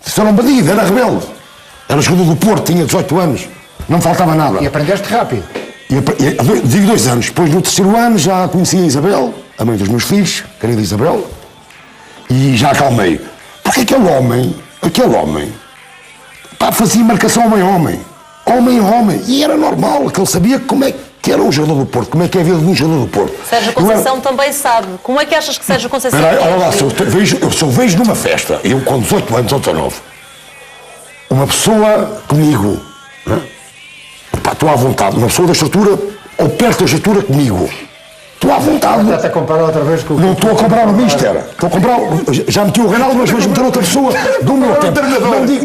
Isso era um bandido, era rebelde. Era jogador do Porto, tinha 18 anos, não me faltava nada. E aprendeste rápido. Digo 2 anos, depois no 3º ano já conheci a Isabel, a mãe dos meus filhos, querida Isabel, e já acalmei. Porque aquele homem, pá, fazia marcação homem a homem, e era normal, que ele sabia como é que era um jogador do Porto, como é que é a vida de um jogador do Porto. Sérgio Conceição também sabe. Como é que achas que Sérgio Conceição... Espera aí, olha lá, se eu vejo numa festa, eu com 18 anos ou 19, uma pessoa comigo, né? Pá, estou à vontade, uma pessoa da estrutura, ou perto da estrutura comigo, estou à vontade. Está-te a comparar outra vez com o... Não estou a comprar o Mister, estou a comprar, já meti o Reinaldo, mas vou meter outra pessoa do meu tempo.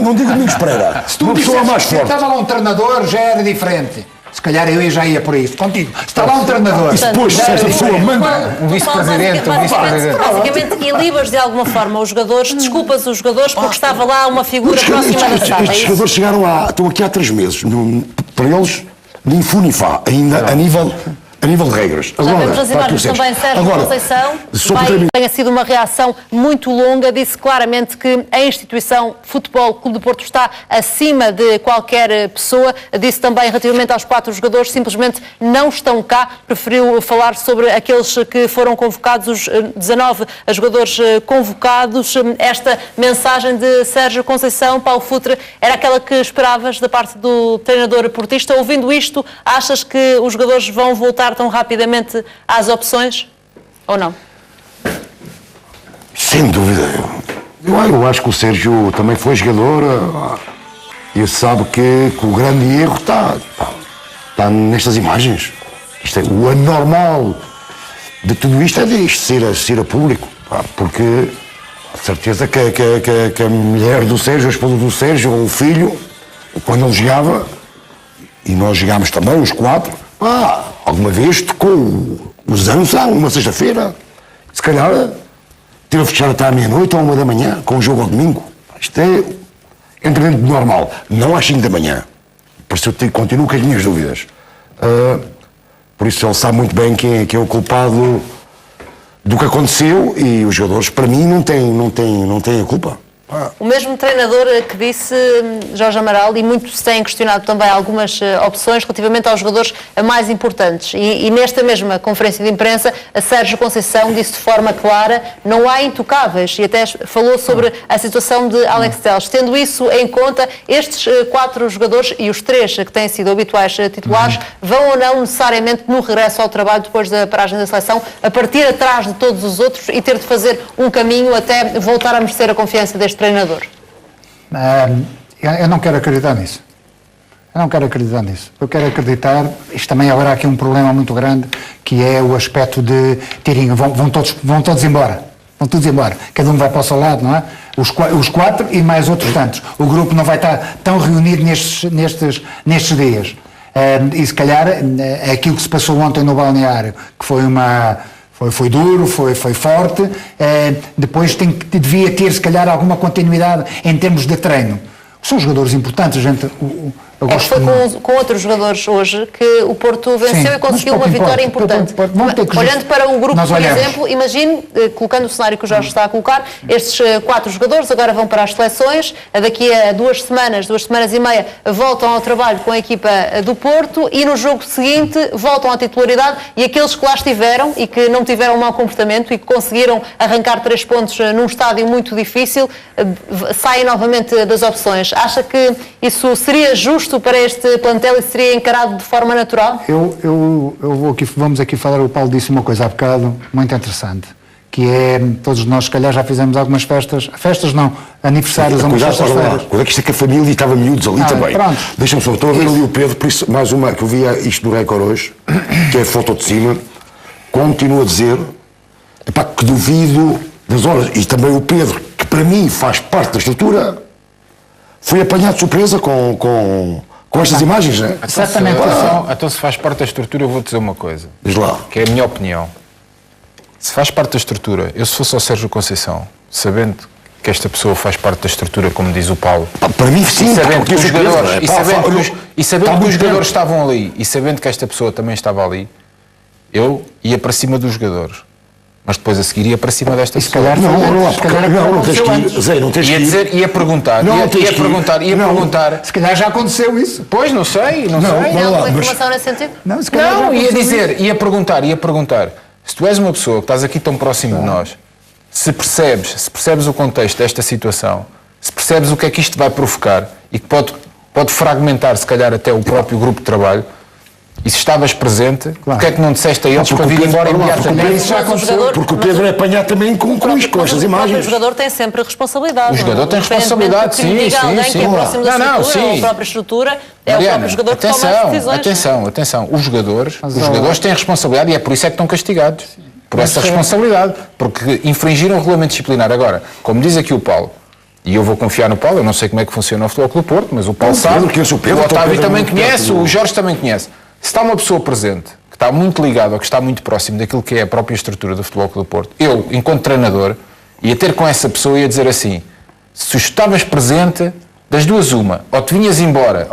Não digo Domingos Pereira, uma pessoa mais Se forte. estava lá um treinador, já era diferente. Se calhar eu já ia por isso, contigo. Se está lá um treinador... E depois, se esta pessoa manda... Um vice-presidente. Basicamente, ilibas de alguma forma os jogadores, desculpas os jogadores porque estava lá uma figura próxima da SAD. Estes jogadores chegaram lá, estão aqui há 3 meses, para eles, nem fu nem fá, ainda a nível A nível de regras. Já vemos nas imagens também Sérgio Conceição, tenha sido uma reação muito longa, disse claramente que a instituição Futebol Clube do Porto está acima de qualquer pessoa, disse também relativamente aos 4 jogadores, simplesmente não estão cá, preferiu falar sobre aqueles que foram convocados, os 19 jogadores convocados. Esta mensagem de Sérgio Conceição, Paulo Futre, era aquela que esperavas da parte do treinador portista? Ouvindo isto, achas que os jogadores vão voltar tão rapidamente às opções, ou não? Sem dúvida. Eu acho que o Sérgio também foi jogador e sabe que o grande erro está nestas imagens. Isto é, o anormal de tudo isto é de isto ser a público, porque a certeza que a mulher do Sérgio, a esposa do Sérgio, ou o filho, quando ele jogava, e nós jogámos também, os 4, alguma vez tocou os anos uma sexta-feira, se calhar teve a fechar até à meia-noite ou 1 da manhã, com o jogo ao domingo. Isto entra dentro do normal, não às 5 da manhã. Por isso eu continuo com as minhas dúvidas. Por isso ele sabe muito bem quem é o culpado do que aconteceu, e os jogadores, para mim, não têm a culpa. O mesmo treinador que disse, Jorge Amaral, e muito se têm questionado também algumas opções relativamente aos jogadores mais importantes. E nesta mesma conferência de imprensa, a Sérgio Conceição disse de forma clara: não há intocáveis, e até falou sobre a situação de Alex Telles. Tendo isso em conta, estes 4 jogadores e os 3 que têm sido habituais titulares vão ou não necessariamente no regresso ao trabalho depois da paragem da seleção, a partir atrás de todos os outros e ter de fazer um caminho até voltar a merecer a confiança deste treinador? Eu não quero acreditar nisso. Eu quero acreditar, isto também haverá aqui um problema muito grande, que é o aspecto de Tirinho, vão todos embora. Vão todos embora. Cada um vai para o seu lado, não é? Os 4 e mais outros tantos. O grupo não vai estar tão reunido nestes dias. E se calhar aquilo que se passou ontem no balneário, que foi duro, foi forte, depois devia ter, se calhar, alguma continuidade em termos de treino. São jogadores importantes, gente. Foi com outros jogadores hoje que o Porto venceu e conseguiu uma vitória importante. Olhando para o grupo, por exemplo, imagine, colocando o cenário que o Jorge está a colocar, estes 4 jogadores agora vão para as seleções, daqui a 2 semanas e meia, voltam ao trabalho com a equipa do Porto e no jogo seguinte voltam à titularidade, e aqueles que lá estiveram e que não tiveram mau comportamento e que conseguiram arrancar 3 pontos num estádio muito difícil, saem novamente das opções. Acha que isso seria justo para este plantel e seria encarado de forma natural? Vamos aqui falar, o Paulo disse uma coisa há bocado muito interessante, que é, todos nós se calhar já fizemos algumas festas não, aniversários, algumas festas-feiras. Quando é que isto é que a família estava miúdos ali também? Deixa-me só, estou a ver ali o Pedro, por isso, mais uma, que eu vi isto do Record hoje, que é a foto de cima, continua a dizer, que duvido das horas, e também o Pedro, que para mim faz parte da estrutura, foi apanhado de surpresa com estas imagens, não é? Exatamente. Então, se faz parte da estrutura, eu vou dizer uma coisa. Diz lá. Que é a minha opinião. Se faz parte da estrutura, eu se fosse ao Sérgio Conceição, sabendo que esta pessoa faz parte da estrutura, como diz o Paulo, para mim sim, e sabendo que os jogadores estavam ali, e sabendo que esta pessoa também estava ali, eu ia para cima dos jogadores. Mas depois a seguir ia para cima desta pessoa. Não tens que ir, Zé, não tens que ir. Ia dizer, ia perguntar. Se calhar já aconteceu isso. Pois, não sei. Não tem informação nesse sentido? Não, ia dizer, ia perguntar. Se tu és uma pessoa que estás aqui tão próximo de nós, se percebes o contexto desta situação, se percebes o que é que isto vai provocar e que pode fragmentar, se calhar, até o próprio grupo de trabalho, e se estavas presente, porque é que não disseste a eles para vir embora imediatamente? Isso já aconteceu, porque o Pedro é apanhado também com estas imagens. O jogador tem sempre responsabilidade. O jogador tem responsabilidade, sim. Que é próximo da estrutura, ou a própria estrutura, é o próprio jogador que toma as decisões. Atenção. Os jogadores têm responsabilidade, e é por isso é que estão castigados. Por essa responsabilidade. Porque infringiram o regulamento disciplinar. Agora, como diz aqui o Paulo, e eu vou confiar no Paulo, eu não sei como é que funciona o Futebol Clube do Porto, mas o Paulo sabe, o Otávio também conhece, o Jorge também conhece. Se está uma pessoa presente, que está muito ligada ou que está muito próximo daquilo que é a própria estrutura do Futebol Clube do Porto, eu, enquanto treinador, ia ter com essa pessoa e ia dizer assim: se estavas presente, Das duas uma, ou te vinhas embora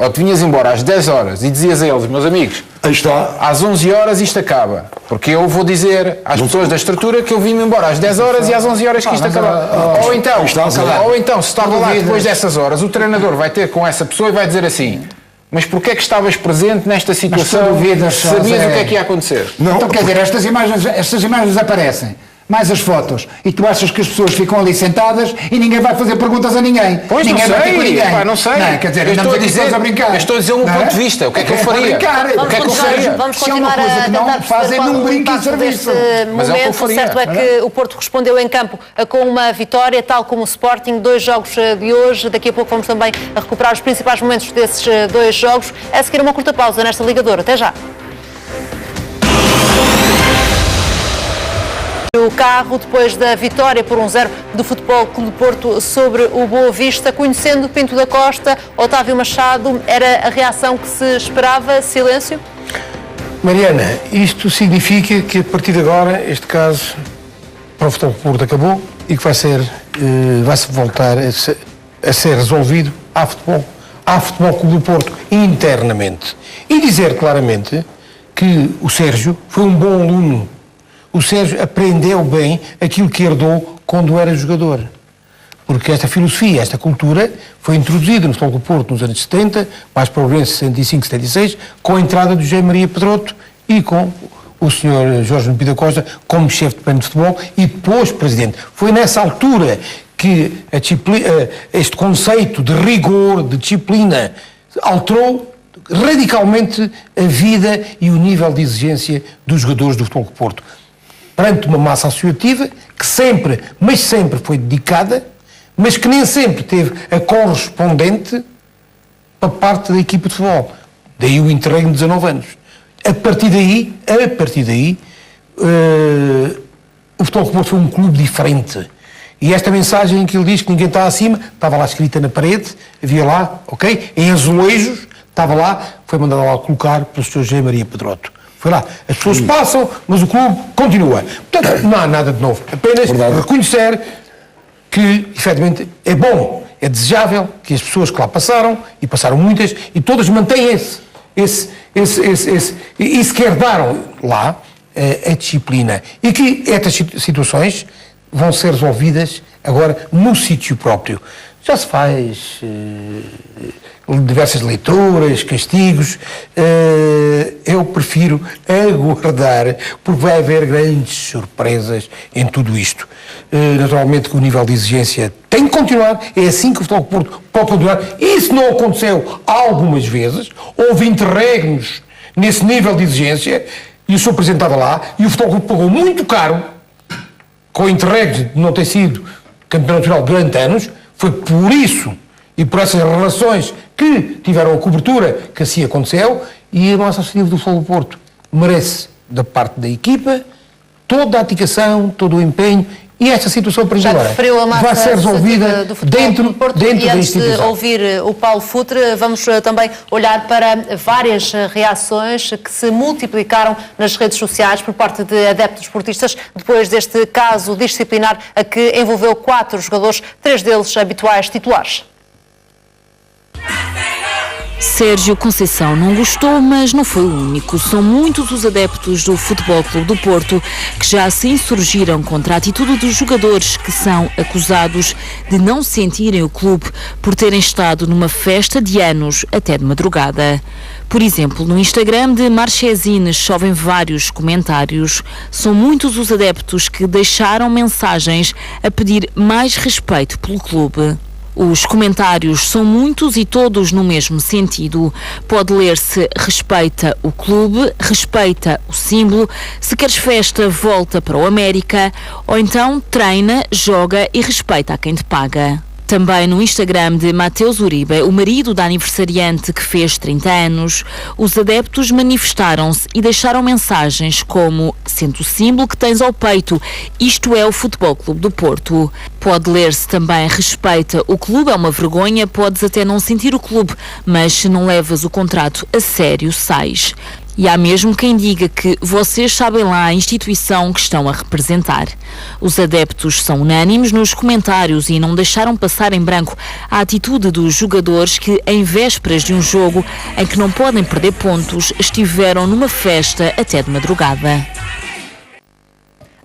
às 10 horas e dizias a eles, meus amigos, Aí está. às 11 horas isto acaba, porque eu vou dizer às pessoas da estrutura que eu vim-me embora às 10 horas e às 11 horas que isto acaba. Ou então, se estava lá depois dessas horas, o treinador vai ter com essa pessoa e vai dizer assim, mas porquê é que estavas presente nesta situação? Sabias o que é que ia acontecer? Não, então, quer dizer, estas imagens aparecem, mais as fotos, e tu achas que as pessoas ficam ali sentadas e ninguém vai fazer perguntas a ninguém? Pois ninguém não vai ter com sei, ninguém. pá, não sei. Não, quer dizer, eu estou a dizer o meu ponto de vista, o que é que eu faria? Vamos continuar a tentar fazem num brinco em serviço. Mas é o que eu momento. O faria. certo é que o Porto respondeu em campo com uma vitória, tal como o Sporting, 2 jogos de hoje. Daqui a pouco vamos também recuperar os principais momentos desses 2 jogos. A seguir uma curta pausa nesta ligadora. Até já. O carro, depois da vitória por 1-0 do Futebol Clube do Porto sobre o Boa Vista, conhecendo Pinto da Costa, Otávio Machado, era a reação que se esperava? Silêncio? Mariana, isto significa que a partir de agora este caso para o Futebol Clube do Porto acabou e que vai-se voltar a ser resolvido à Futebol Clube do Porto internamente. E dizer claramente que o Sérgio foi um bom aluno. O Sérgio aprendeu bem aquilo que herdou quando era jogador. Porque esta filosofia, esta cultura, foi introduzida no Futebol Clube do Porto nos anos 70, mais provavelmente 65, 76, com a entrada do José Maria Pedroto e com o Sr. Jorge Pinto da Costa como chefe de departamento de futebol e depois presidente. Foi nessa altura que este conceito de rigor, de disciplina, alterou radicalmente a vida e o nível de exigência dos jogadores do Futebol Clube do Porto. Perante uma massa associativa que sempre foi dedicada, mas que nem sempre teve a correspondente para parte da equipa de futebol. Daí o interregno de 19 anos. A partir daí, o Futebol Clube do Porto foi um clube diferente. E esta mensagem que ele diz que ninguém está acima, estava lá escrita na parede, havia lá, ok? Em azulejos, estava lá, foi mandado lá colocar pelo Sr. José Maria Pedroto. Foi lá. As pessoas passam, mas o clube continua. Portanto, não há nada de novo. Apenas reconhecer que, efetivamente, é bom, é desejável que as pessoas que lá passaram, e passaram muitas, e todas mantêm isso que herdaram lá, a disciplina. E que estas situações vão ser resolvidas agora no sítio próprio. Já se faz diversas leituras, castigos. Eu prefiro aguardar, porque vai haver grandes surpresas em tudo isto. Naturalmente que o nível de exigência tem que continuar, é assim que o Futebol Clube do Porto pode continuar. Isso não aconteceu algumas vezes, houve interregnos nesse nível de exigência, e o Sr. Presidente estava lá, e o Futebol Clube pagou muito caro, com interregnos de não ter sido campeão nacional durante anos. Foi por isso e por essas relações que tiveram a cobertura que assim aconteceu, e a nossa associativa do Futebol do Porto merece, da parte da equipa, toda a dedicação, todo o empenho, e esta situação para agora vai ser resolvida dentro da instituição. De ouvir o Paulo Futre, vamos também olhar para várias reações que se multiplicaram nas redes sociais por parte de adeptos esportistas depois deste caso disciplinar a que envolveu 4 jogadores, 3 deles habituais titulares. Sérgio Conceição não gostou, mas não foi o único. São muitos os adeptos do Futebol Clube do Porto que já se insurgiram contra a atitude dos jogadores que são acusados de não sentirem o clube por terem estado numa festa de anos até de madrugada. Por exemplo, no Instagram de Marchesine chovem vários comentários. São muitos os adeptos que deixaram mensagens a pedir mais respeito pelo clube. Os comentários são muitos e todos no mesmo sentido. Pode ler-se respeita o clube, respeita o símbolo, se queres festa volta para o América, ou então treina, joga e respeita a quem te paga. Também no Instagram de Mateus Uribe, o marido da aniversariante que fez 30 anos, os adeptos manifestaram-se e deixaram mensagens como: sente o símbolo que tens ao peito, isto é o Futebol Clube do Porto. Pode ler-se também respeita o clube, é uma vergonha, podes até não sentir o clube, mas se não levas o contrato a sério, sais. E há mesmo quem diga que vocês sabem lá a instituição que estão a representar. Os adeptos são unânimes nos comentários e não deixaram passar em branco a atitude dos jogadores que, em vésperas de um jogo em que não podem perder pontos, estiveram numa festa até de madrugada.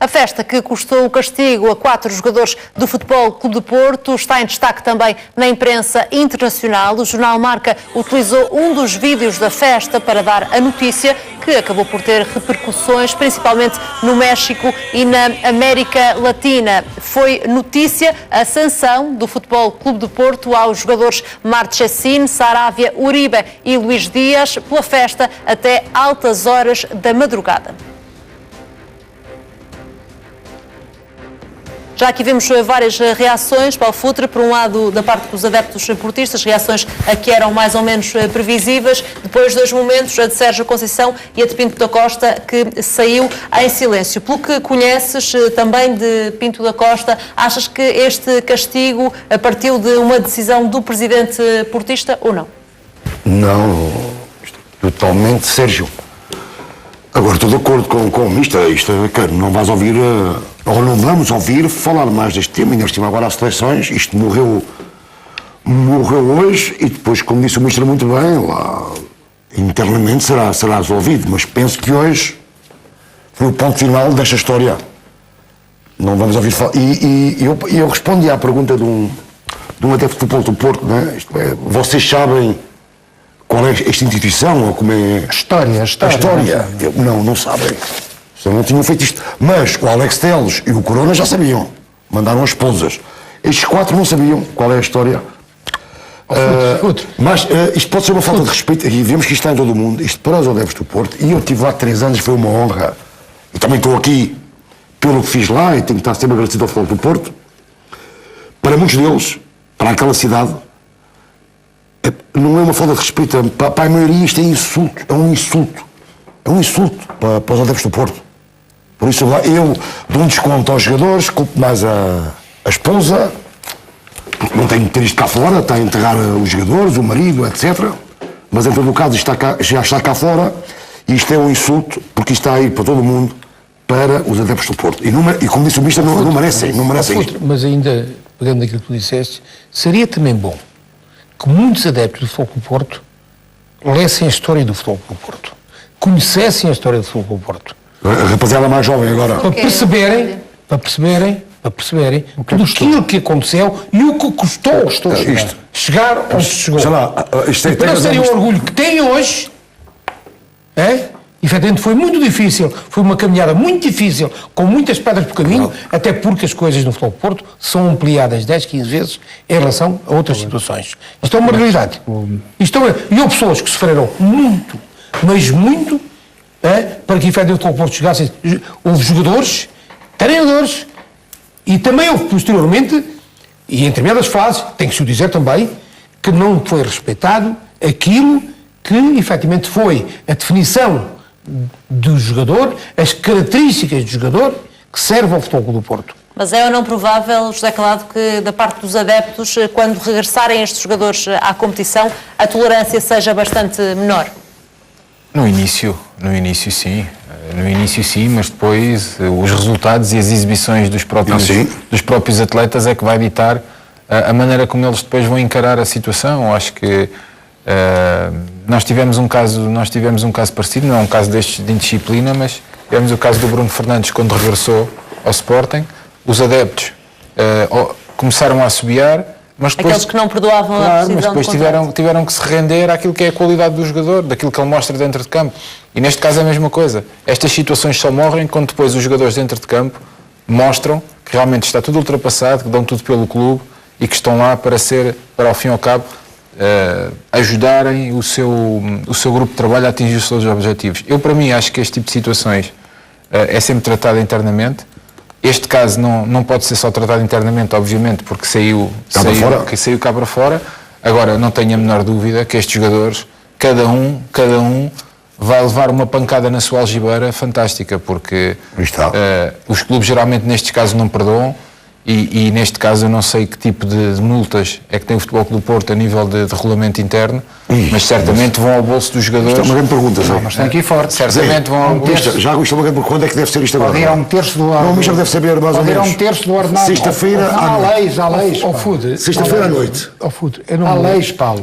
A festa que custou o castigo a 4 jogadores do Futebol Clube do Porto está em destaque também na imprensa internacional. O jornal Marca utilizou um dos vídeos da festa para dar a notícia, que acabou por ter repercussões, principalmente no México e na América Latina. Foi notícia a sanção do Futebol Clube do Porto aos jogadores Marchesín, Saravia, Uribe e Luís Dias pela festa até altas horas da madrugada. Já aqui vimos várias reações, Paulo Futre, por um lado da parte dos adeptos portistas, reações que eram mais ou menos previsíveis, depois 2 momentos, a de Sérgio Conceição e a de Pinto da Costa, que saiu em silêncio. Pelo que conheces também de Pinto da Costa, achas que este castigo partiu de uma decisão do presidente portista ou não? Não, totalmente, Sérgio. Agora estou de acordo com isto é que não vais ouvir, ou não vamos ouvir falar mais deste tema, ainda estive agora às seleções, isto morreu hoje e depois, como disse o ministro muito bem, lá internamente será resolvido, mas penso que hoje foi o ponto final desta história. Não vamos ouvir falar. E eu respondi à pergunta de um adepto do Futebol do Porto, não é? Isto é, vocês sabem qual é esta instituição, ou como é... A história. Não sabem. Não tinham feito isto. Mas o Alex Telles e o Corona já sabiam. Mandaram as esposas. Estes 4 não sabiam qual é a história. Mas isto pode ser uma falta de respeito, e vemos que isto está em todo o mundo, isto para os adeptos do Porto, e eu estive lá 3 anos, foi uma honra. E também estou aqui pelo que fiz lá, e tenho que estar sempre agradecido ao Futebol do Porto. Para muitos deles, para aquela cidade, não é uma falta de respeito, para a maioria isto é insulto, é um insulto para os adeptos do Porto. Por isso eu dou um desconto aos jogadores, culpo mais a esposa, porque não tem que ter isto cá fora, está a enterrar os jogadores, o marido, etc. Mas em todo o caso isto já está cá fora, e isto é um insulto, porque isto está a ir para todo o mundo, para os adeptos do Porto. E como disse o ministro, não merecem isto. Mas ainda, pegando aquilo que tu disseste, seria também bom que muitos adeptos do Futebol do Porto lessem a história do Futebol do Porto, conhecessem a história do Futebol do Porto. A rapaziada mais jovem agora. Para perceberem tudo aquilo que aconteceu e o que custou chegar onde se chegou. Sei lá, para eles terem o orgulho que têm hoje, efetivamente foi muito difícil, foi uma caminhada muito difícil, com muitas pedras por caminho, até porque as coisas no Futebol do Porto são ampliadas 10, 15 vezes em relação a outras situações. Isto é uma realidade. E houve pessoas que sofreram muito, mas muito, para que efetivamente o Futebol do Porto chegasse. Houve jogadores, treinadores, e também houve posteriormente, e em determinadas fases, tem que se dizer também, que não foi respeitado aquilo que efetivamente foi a definição do jogador, as características do jogador que serve ao Futebol do Porto. Mas é ou não provável, José Calado, que da parte dos adeptos, quando regressarem estes jogadores à competição, a tolerância seja bastante menor? No início sim. No início sim, mas depois os resultados e as exibições dos próprios atletas é que vai ditar a maneira como eles depois vão encarar a situação. Eu acho que nós tivemos um caso parecido, não é um caso destes de indisciplina, mas tivemos o caso do Bruno Fernandes quando regressou ao Sporting. Os adeptos começaram a assobiar, mas depois... Aqueles que não perdoavam a decisão, mas depois tiveram que se render àquilo que é a qualidade do jogador, daquilo que ele mostra dentro de campo. E neste caso é a mesma coisa. Estas situações só morrem quando depois os jogadores dentro de campo mostram que realmente está tudo ultrapassado, que dão tudo pelo clube e que estão lá para ao fim e ao cabo, ajudarem o seu grupo de trabalho a atingir os seus objetivos. Eu, para mim, acho que este tipo de situações é sempre tratado internamente. Este caso não pode ser só tratado internamente, obviamente, porque saiu cá para fora. Agora, não tenho a menor dúvida que estes jogadores, cada um vai levar uma pancada na sua algibeira fantástica, porque os clubes geralmente nestes casos não perdoam e neste caso eu não sei que tipo de multas é que tem o Futebol Clube do Porto a nível de regulamento interno, mas certamente vão ao bolso dos Isto é jogadores. uma grande pergunta, Zé. Mas tem que ir forte. Certamente vão ao bolso. Mister, já isto é uma grande pergunta. Quando é que deve ser isto agora? Pode ir a um terço do ordenado. Não, o Mister deve saber mais ou Pode ir a menos. um terço do ordenado. Sexta-feira à Há noite. leis, há leis. Ao Food. Sexta-feira à noite. Ao Food. Eu não Há me- leis, Paulo.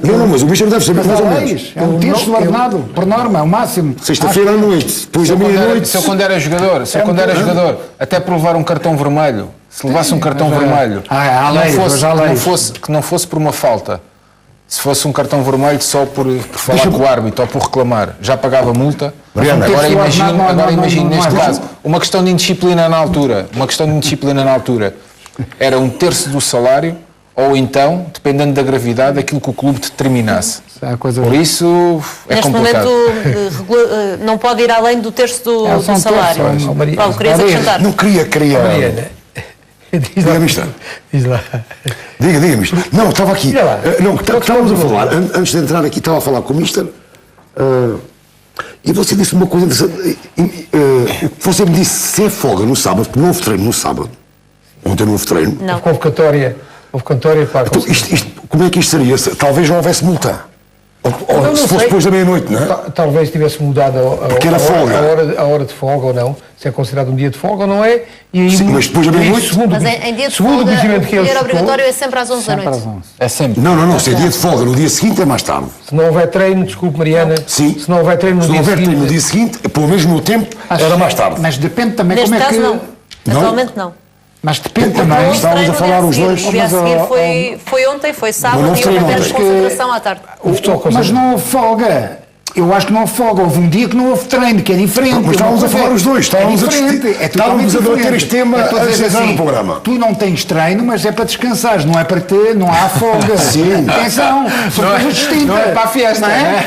Não, mas o Mister deve saber Mas mais ou há menos. leis. É um terço do ordenado, por norma, é o máximo. Sexta-feira à noite, depois da meia-noite. Se eu quando era jogador, até por levar um cartão vermelho, se levasse um cartão vermelho, há leis, mas há leis. que não fosse por uma falta, se fosse um cartão vermelho só por falar com o árbitro ou por reclamar, já pagava multa. Mariana, Agora terço do imagino, ordenado não é neste justo. caso, uma questão de indisciplina na altura, era um terço do salário, ou então, dependendo da gravidade, aquilo que o clube determinasse. É a coisa- Por isso é Neste complicado. momento não pode ir além do terço do são salário. terços, são- Maria- Paulo, querias Maria, acrescentar? Não queria. Mariana. Diz Diga, lá. Mister. Diz lá. Diga, Mister. Não, estava aqui. Diga lá. Não, estávamos a falar, antes de entrar aqui, estava a falar com o Mister. E você disse uma coisa interessante. Você me disse se é folga no sábado, porque não houve treino no sábado. Ontem não houve treino. Não. Houve convocatória para Então, como é que isto seria? Talvez não houvesse multa. Ou se fosse depois da meia-noite, não é? Talvez tivesse mudado Porque era folga. a hora de folga ou não, se é considerado um dia de folga ou não é. E aí, Sim, mas depois da meia-noite? Mas em dia de segundo o folga, conhecimento o que eles dinheiro obrigatório é sempre às 11 da Sempre às noite. 11. É sempre. Não, se é dia de folga, no dia seguinte é mais tarde. Se não houver treino, desculpe Mariana, Sim. se não houver treino no Se não dia houver seguinte, treino no dia seguinte, pelo menos no tempo, era mais tarde. Mas depende também Neste como é caso, que... não. Atualmente, não. Mas depende Não, também... estávamos a falar os dois. O dia a Mas, seguir ó, foi ontem, foi sábado Mas não e houve treino apenas ontem. concentração à tarde. o futebol Mas consegue. não houve folga. Eu acho que não houve folga. Houve um dia que não houve treino, que é diferente. Mas estávamos a falar os dois, estávamos a diferente, discutir- é estávamos a totalmente debater diferente. este tema É para antes de dizer entrar no programa. Tu não tens treino, mas é para descansares, não é para ter, não há folga. Sim. Atenção, são coisas distintas. não é para a festa, não é?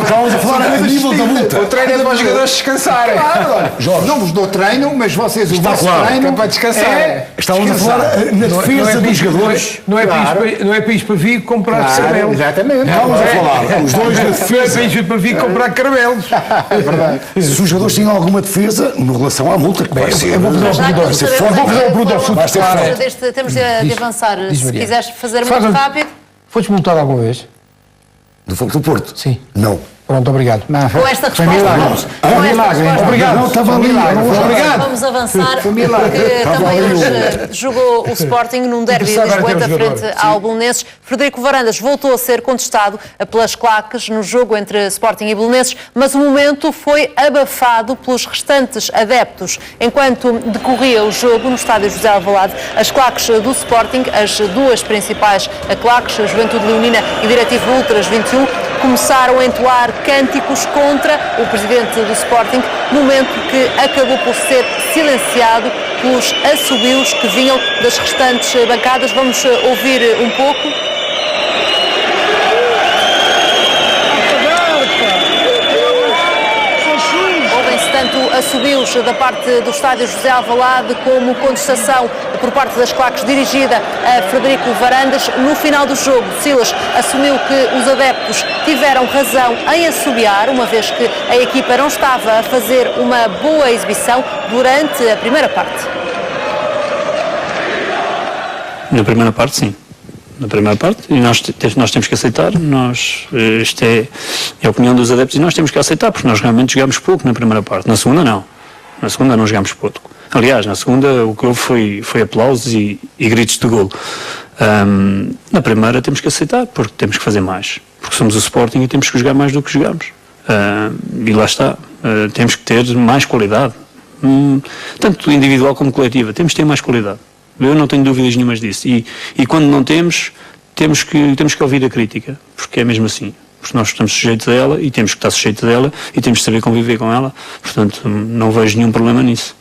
Estávamos a falar a nível da multa. O treino é para os jogadores descansarem. Claro, olha, não vos dou treino, mas vocês o vosso claro, treino é para descansar. descansar. Estávamos a falar na defesa dos jogadores. Não é Claro. país para vir comprar Claro, caramelos. exatamente. Estávamos a falar, os dois na Não é defesa. país para vir comprar caramelos. É verdade. Se os jogadores tinham alguma defesa em relação à multa, que vai ser. eu vou fazer Já que Vai não ser sabemos forte. Vou fazer ainda um bruto ao qual- futebol. Vai ser qual- forte. Temos de avançar. diz Se Maria. quiseres fazer Faz muito um- rápido, Foste multado alguma vez? Do Fogo do Porto? Sim. Não. Pronto, obrigado. Não, com esta foi resposta, milagre. vamos, Foi com esta milagre. resposta, Obrigado. Não, estava ali. Obrigado. vamos avançar, Foi milagre. porque Estava também ali hoje jogou o Sporting num derby de Interessava era ter Lisboeta o jogador. frente ao Belenenses. Frederico Varandas voltou a ser contestado pelas claques no jogo entre Sporting e Belenenses, mas o momento foi abafado pelos restantes adeptos. Enquanto decorria o jogo no estádio José Alvalade, as claques do Sporting, as duas principais claques, a Juventude Leonina e Diretivo Ultras 21, começaram a entoar cânticos contra o presidente do Sporting, momento que acabou por ser silenciado pelos assobios que vinham das restantes bancadas. Vamos ouvir um pouco. Ouvem-se tanto assobios da parte do estádio José Alvalade como contestação por parte das claques dirigida a Frederico Varandas. No final do jogo, Silas assumiu que os adeptos tiveram razão em assobiar, uma vez que a equipa não estava a fazer uma boa exibição durante a primeira parte. Na primeira parte, sim. Na primeira parte, e nós temos que aceitar, isto é a opinião dos adeptos, e nós temos que aceitar, porque nós realmente jogámos pouco na primeira parte. Na segunda, não. Na segunda não jogámos pouco. Aliás, na segunda o que houve foi aplausos e gritos de golo. Na primeira temos que aceitar, porque temos que fazer mais. Porque somos o Sporting e temos que jogar mais do que jogamos. E lá está. Temos que ter mais qualidade. Tanto individual como coletiva. Temos que ter mais qualidade. Eu não tenho dúvidas nenhumas disso. E quando não temos que ouvir a crítica. Porque é mesmo assim. Porque nós estamos sujeitos a ela e temos que estar sujeitos a ela e temos que saber conviver com ela. Portanto, não vejo nenhum problema nisso.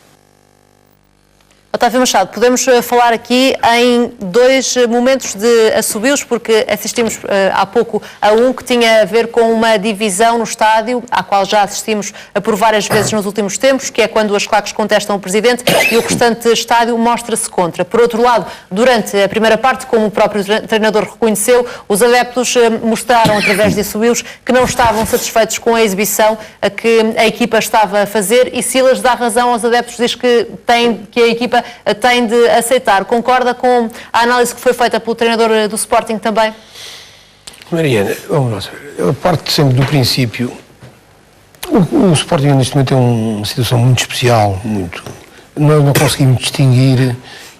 Otávio Machado, podemos falar aqui em dois momentos de assobios, porque assistimos há pouco a um que tinha a ver com uma divisão no estádio, à qual já assistimos por várias vezes nos últimos tempos, que é quando as claques contestam o presidente e o restante estádio mostra-se contra. Por outro lado, durante a primeira parte, como o próprio treinador reconheceu, os adeptos mostraram, através de assobios, que não estavam satisfeitos com a exibição que a equipa estava a fazer, e Silas dá razão aos adeptos, diz que a equipa tem de aceitar. Concorda com a análise que foi feita pelo treinador do Sporting também? Mariana, vamos lá saber. Eu parto sempre do princípio. O Sporting neste momento é uma situação muito especial, nós não conseguimos distinguir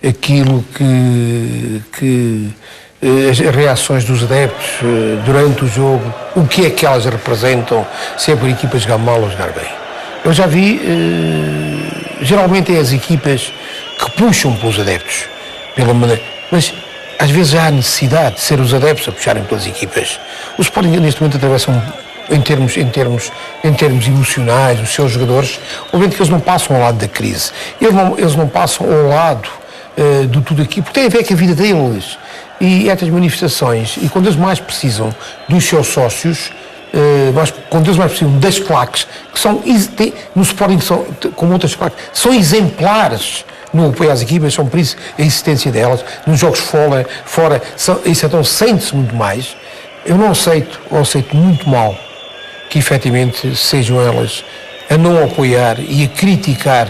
aquilo que as reações dos adeptos durante o jogo, o que é que elas representam, se é por equipas jogar mal ou jogar bem. Eu já vi, geralmente é as equipas que puxam pelos adeptos, pela maneira, mas às vezes já há necessidade de ser os adeptos a puxarem pelas equipas. O Sporting neste momento atravessa em termos emocionais, os seus jogadores, obviamente que eles não passam ao lado da crise, eles não passam ao lado de tudo aqui, porque tem a ver com a vida deles. E estas manifestações, e quando eles mais precisam dos seus sócios, quando eles mais precisam das claques, que são, no Sporting, como outras claques, são exemplares no apoio às equipas, são por isso a existência delas, nos jogos fora isso então sente-se muito mais. Eu não aceito, ou aceito muito mal, que efetivamente sejam elas a não apoiar e a criticar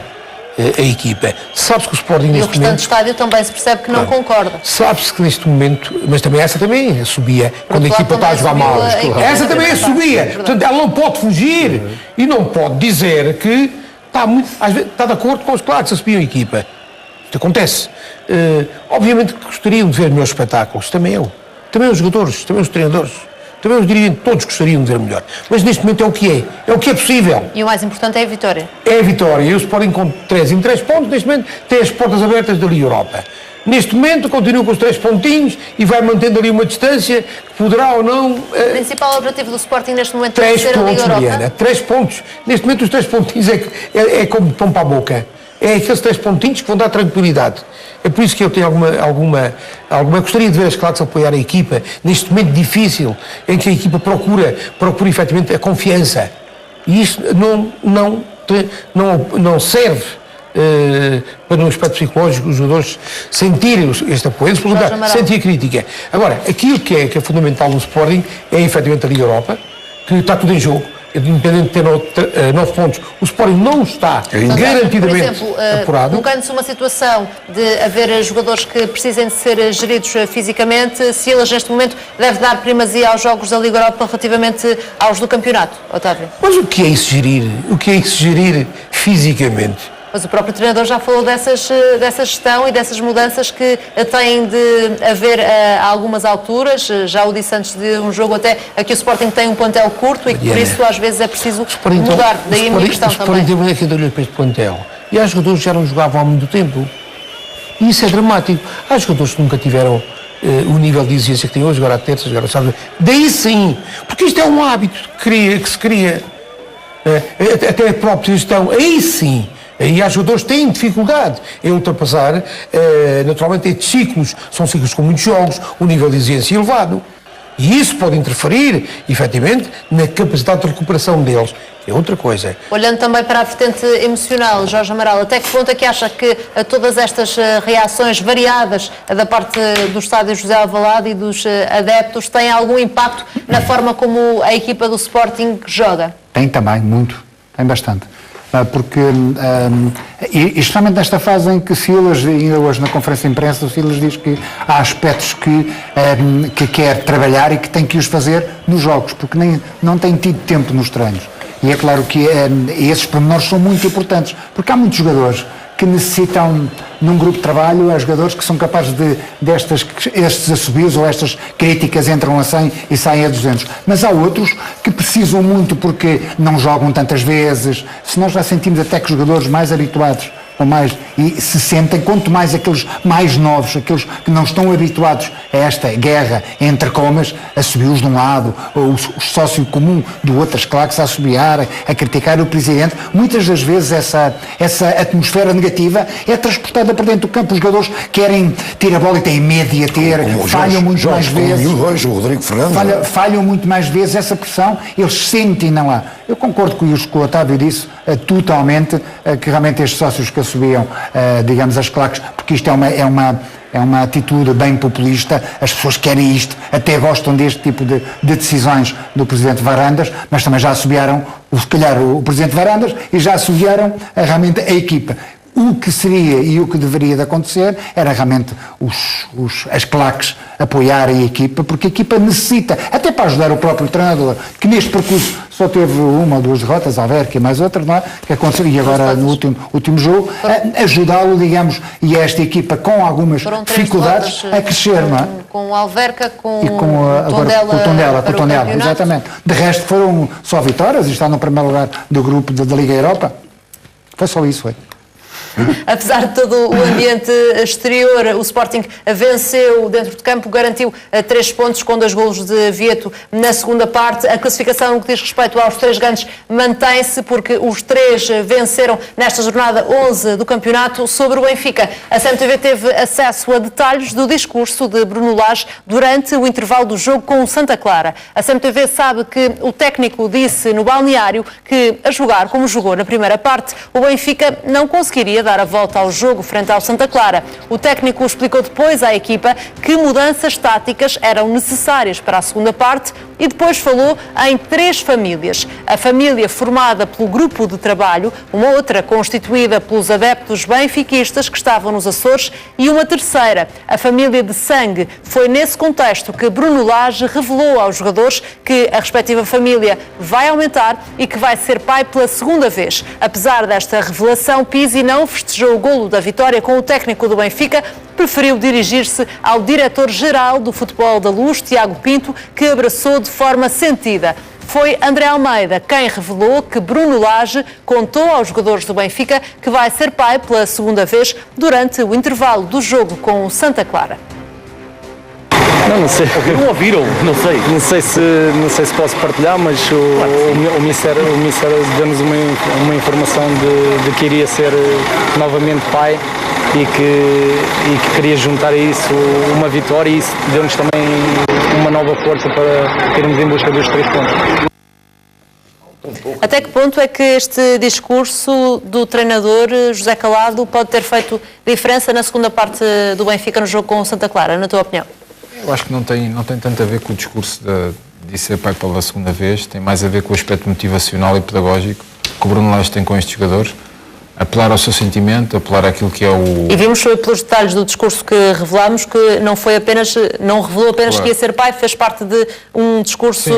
a equipa. Sabe-se que o Sporting neste momento... E o restante estádio também se percebe que não concorda. Sabe-se que neste momento... Mas também essa também subia, quando a equipa está a jogar mal. Essa também subia. Portanto, ela não pode fugir e não pode dizer que às vezes está de acordo com os claques a subir a equipa. Isto acontece. Obviamente que gostariam de ver melhores espetáculos. Também eu. Também os jogadores, também os treinadores. Também os dirigentes, todos gostariam de ver melhor. Mas neste momento é o que é. É o que é possível. E o mais importante é a vitória. É a vitória. E o Sporting com 3 pontos, neste momento tem as portas abertas da Liga Europa. Neste momento continua com os 3 pontinhos e vai mantendo ali uma distância que poderá ou não... O principal objetivo do Sporting neste momento é 3 ser a Liga pontos, Europa? Mariana. 3 pontos. Neste momento os 3 pontinhos é como pão para a boca. É aqueles 3 pontinhos que vão dar tranquilidade. É por isso que eu tenho alguma gostaria de ver as claques apoiar a equipa neste momento difícil em que a equipa procura efetivamente a confiança. E isto não serve para um aspecto psicológico os jogadores sentirem este apoio, eles perguntar, sentem a crítica. Agora, aquilo que é fundamental no Sporting é efetivamente a Liga Europa, que está tudo em jogo. Independente de ter 9 pontos, o Sporting não está garantidamente apurado. Colocando-se uma situação de haver jogadores que precisem de ser geridos fisicamente, se eles neste momento devem dar primazia aos jogos da Liga Europa relativamente aos do campeonato, Otávio? Mas o que é isso gerir? O que é isso gerir fisicamente? Mas o próprio treinador já falou dessa gestão e dessas mudanças que têm de haver a algumas alturas. Já o disse antes de um jogo até, aqui o Sporting tem um plantel curto e que por isso às vezes é preciso mudar. Daí a minha questão também. O Sporting tem que olhar para este plantel. E há jogadores que já não jogavam há muito tempo. E isso é dramático. Há jogadores que nunca tiveram o nível de exigência que têm hoje, agora a terça, agora a sábado. Daí sim, porque isto é um hábito que se cria. Até a própria gestão. Aí sim. E há jogadores que têm dificuldade em ultrapassar, naturalmente estes ciclos, são ciclos com muitos jogos, o nível de exigência elevado. E isso pode interferir, efetivamente, na capacidade de recuperação deles. É outra coisa. Olhando também para a vertente emocional, Jorge Amaral, até que ponto é que acha que todas estas reações variadas da parte do estádio José Alvalade e dos adeptos têm algum impacto na forma como a equipa do Sporting joga? Tem também, muito. Tem bastante. Porque, e especialmente nesta fase em que Silas, ainda hoje na conferência de imprensa, o Silas diz que há aspectos que quer trabalhar e que tem que os fazer nos jogos, porque não tem tido tempo nos treinos. E é claro que esses pormenores são muito importantes, porque há muitos jogadores que necessitam, num grupo de trabalho, há jogadores que são capazes de estes assobios ou estas críticas entram a 100 e saem a 200. Mas há outros que precisam muito porque não jogam tantas vezes. Se nós já sentimos até que os jogadores mais habituados ou mais, e se sentem, quanto mais aqueles mais novos, aqueles que não estão habituados a esta guerra entre comas, a subi-los de um lado, ou o sócio comum do outro, as claques a assobiar, a criticar o presidente, muitas das vezes essa atmosfera negativa é transportada para dentro do campo. Os jogadores querem ter a bola e têm medo de a ter, falham muito mais vezes. O Rodrigo Fernandes. Falham muito mais vezes essa pressão, eles sentem, não há. Eu concordo com o que o Otávio disse totalmente, que realmente estes sócios que assobiam, digamos, as claques, porque isto é uma atitude bem populista, as pessoas querem isto, até gostam deste tipo de decisões do Presidente Varandas, mas também já assobiaram, se calhar, o Presidente Varandas e já assobiaram realmente a equipa. o que seria e o que deveria de acontecer era realmente as claques apoiarem a equipa, porque a equipa necessita, até para ajudar o próprio treinador, que neste percurso só teve 1 ou 2 derrotas, Alverca e mais outra, não é? Que aconteceu, e agora no último jogo, ajudá-lo, digamos, e esta equipa com algumas dificuldades a crescer, não é? Com o Alverca, com o Tondela, exatamente. De resto foram só vitórias, e está no primeiro lugar do grupo da Liga Europa. Foi só isso, foi. Apesar de todo o ambiente exterior, o Sporting venceu dentro de campo, garantiu 3 pontos com 2 golos de Vieto na segunda parte. A classificação no que diz respeito aos 3 grandes mantém-se, porque os 3 venceram nesta jornada 11 do campeonato sobre o Benfica. A CMTV teve acesso a detalhes do discurso de Bruno Lage durante o intervalo do jogo com o Santa Clara. A CMTV sabe que o técnico disse no balneário que, a jogar como jogou na primeira parte, o Benfica não conseguiria dar a volta ao jogo frente ao Santa Clara. O técnico explicou depois à equipa que mudanças táticas eram necessárias para a segunda parte e depois falou em 3 famílias. A família formada pelo grupo de trabalho, uma outra constituída pelos adeptos benfiquistas que estavam nos Açores e uma terceira, a família de sangue. Foi nesse contexto que Bruno Lage revelou aos jogadores que a respectiva família vai aumentar e que vai ser pai pela segunda vez. Apesar desta revelação, Pizzi não festejou o golo da vitória com o técnico do Benfica, preferiu dirigir-se ao diretor-geral do Futebol da Luz, Tiago Pinto, que abraçou de forma sentida. Foi André Almeida quem revelou que Bruno Lage contou aos jogadores do Benfica que vai ser pai pela segunda vez durante o intervalo do jogo com o Santa Clara. Não sei. Não ouviram? Não sei. Não sei se posso partilhar, mas o Ministério deu-nos uma informação de que iria ser novamente pai e que queria juntar a isso uma vitória, e isso deu-nos também uma nova força para irmos em busca dos 3 pontos. Até que ponto é que este discurso do treinador José Calado pode ter feito diferença na segunda parte do Benfica no jogo com o Santa Clara, na tua opinião? Eu acho que não tem tanto a ver com o discurso de ser pai pela segunda vez, tem mais a ver com o aspecto motivacional e pedagógico que o Bruno Lage tem com estes jogadores. Apelar ao seu sentimento, apelar àquilo que é o... E vimos pelos detalhes do discurso que revelámos que não revelou apenas que ia ser pai, fez parte de um discurso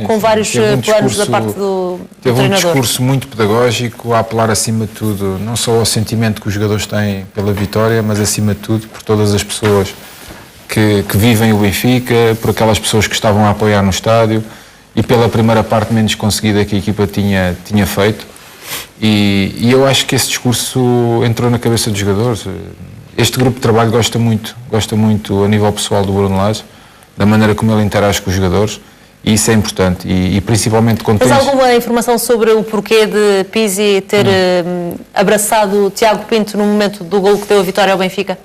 com vários planos da parte do treinador. Teve um discurso muito pedagógico, a apelar acima de tudo, não só ao sentimento que os jogadores têm pela vitória, mas acima de tudo por todas as pessoas que vivem o Benfica, por aquelas pessoas que estavam a apoiar no estádio e pela primeira parte menos conseguida que a equipa tinha feito. E eu acho que esse discurso entrou na cabeça dos jogadores. Este grupo de trabalho gosta muito a nível pessoal do Bruno Lage, da maneira como ele interage com os jogadores, e isso é importante, e principalmente quando tens alguma informação sobre o porquê de Pizzi ter abraçado o Tiago Pinto no momento do golo que deu a vitória ao Benfica?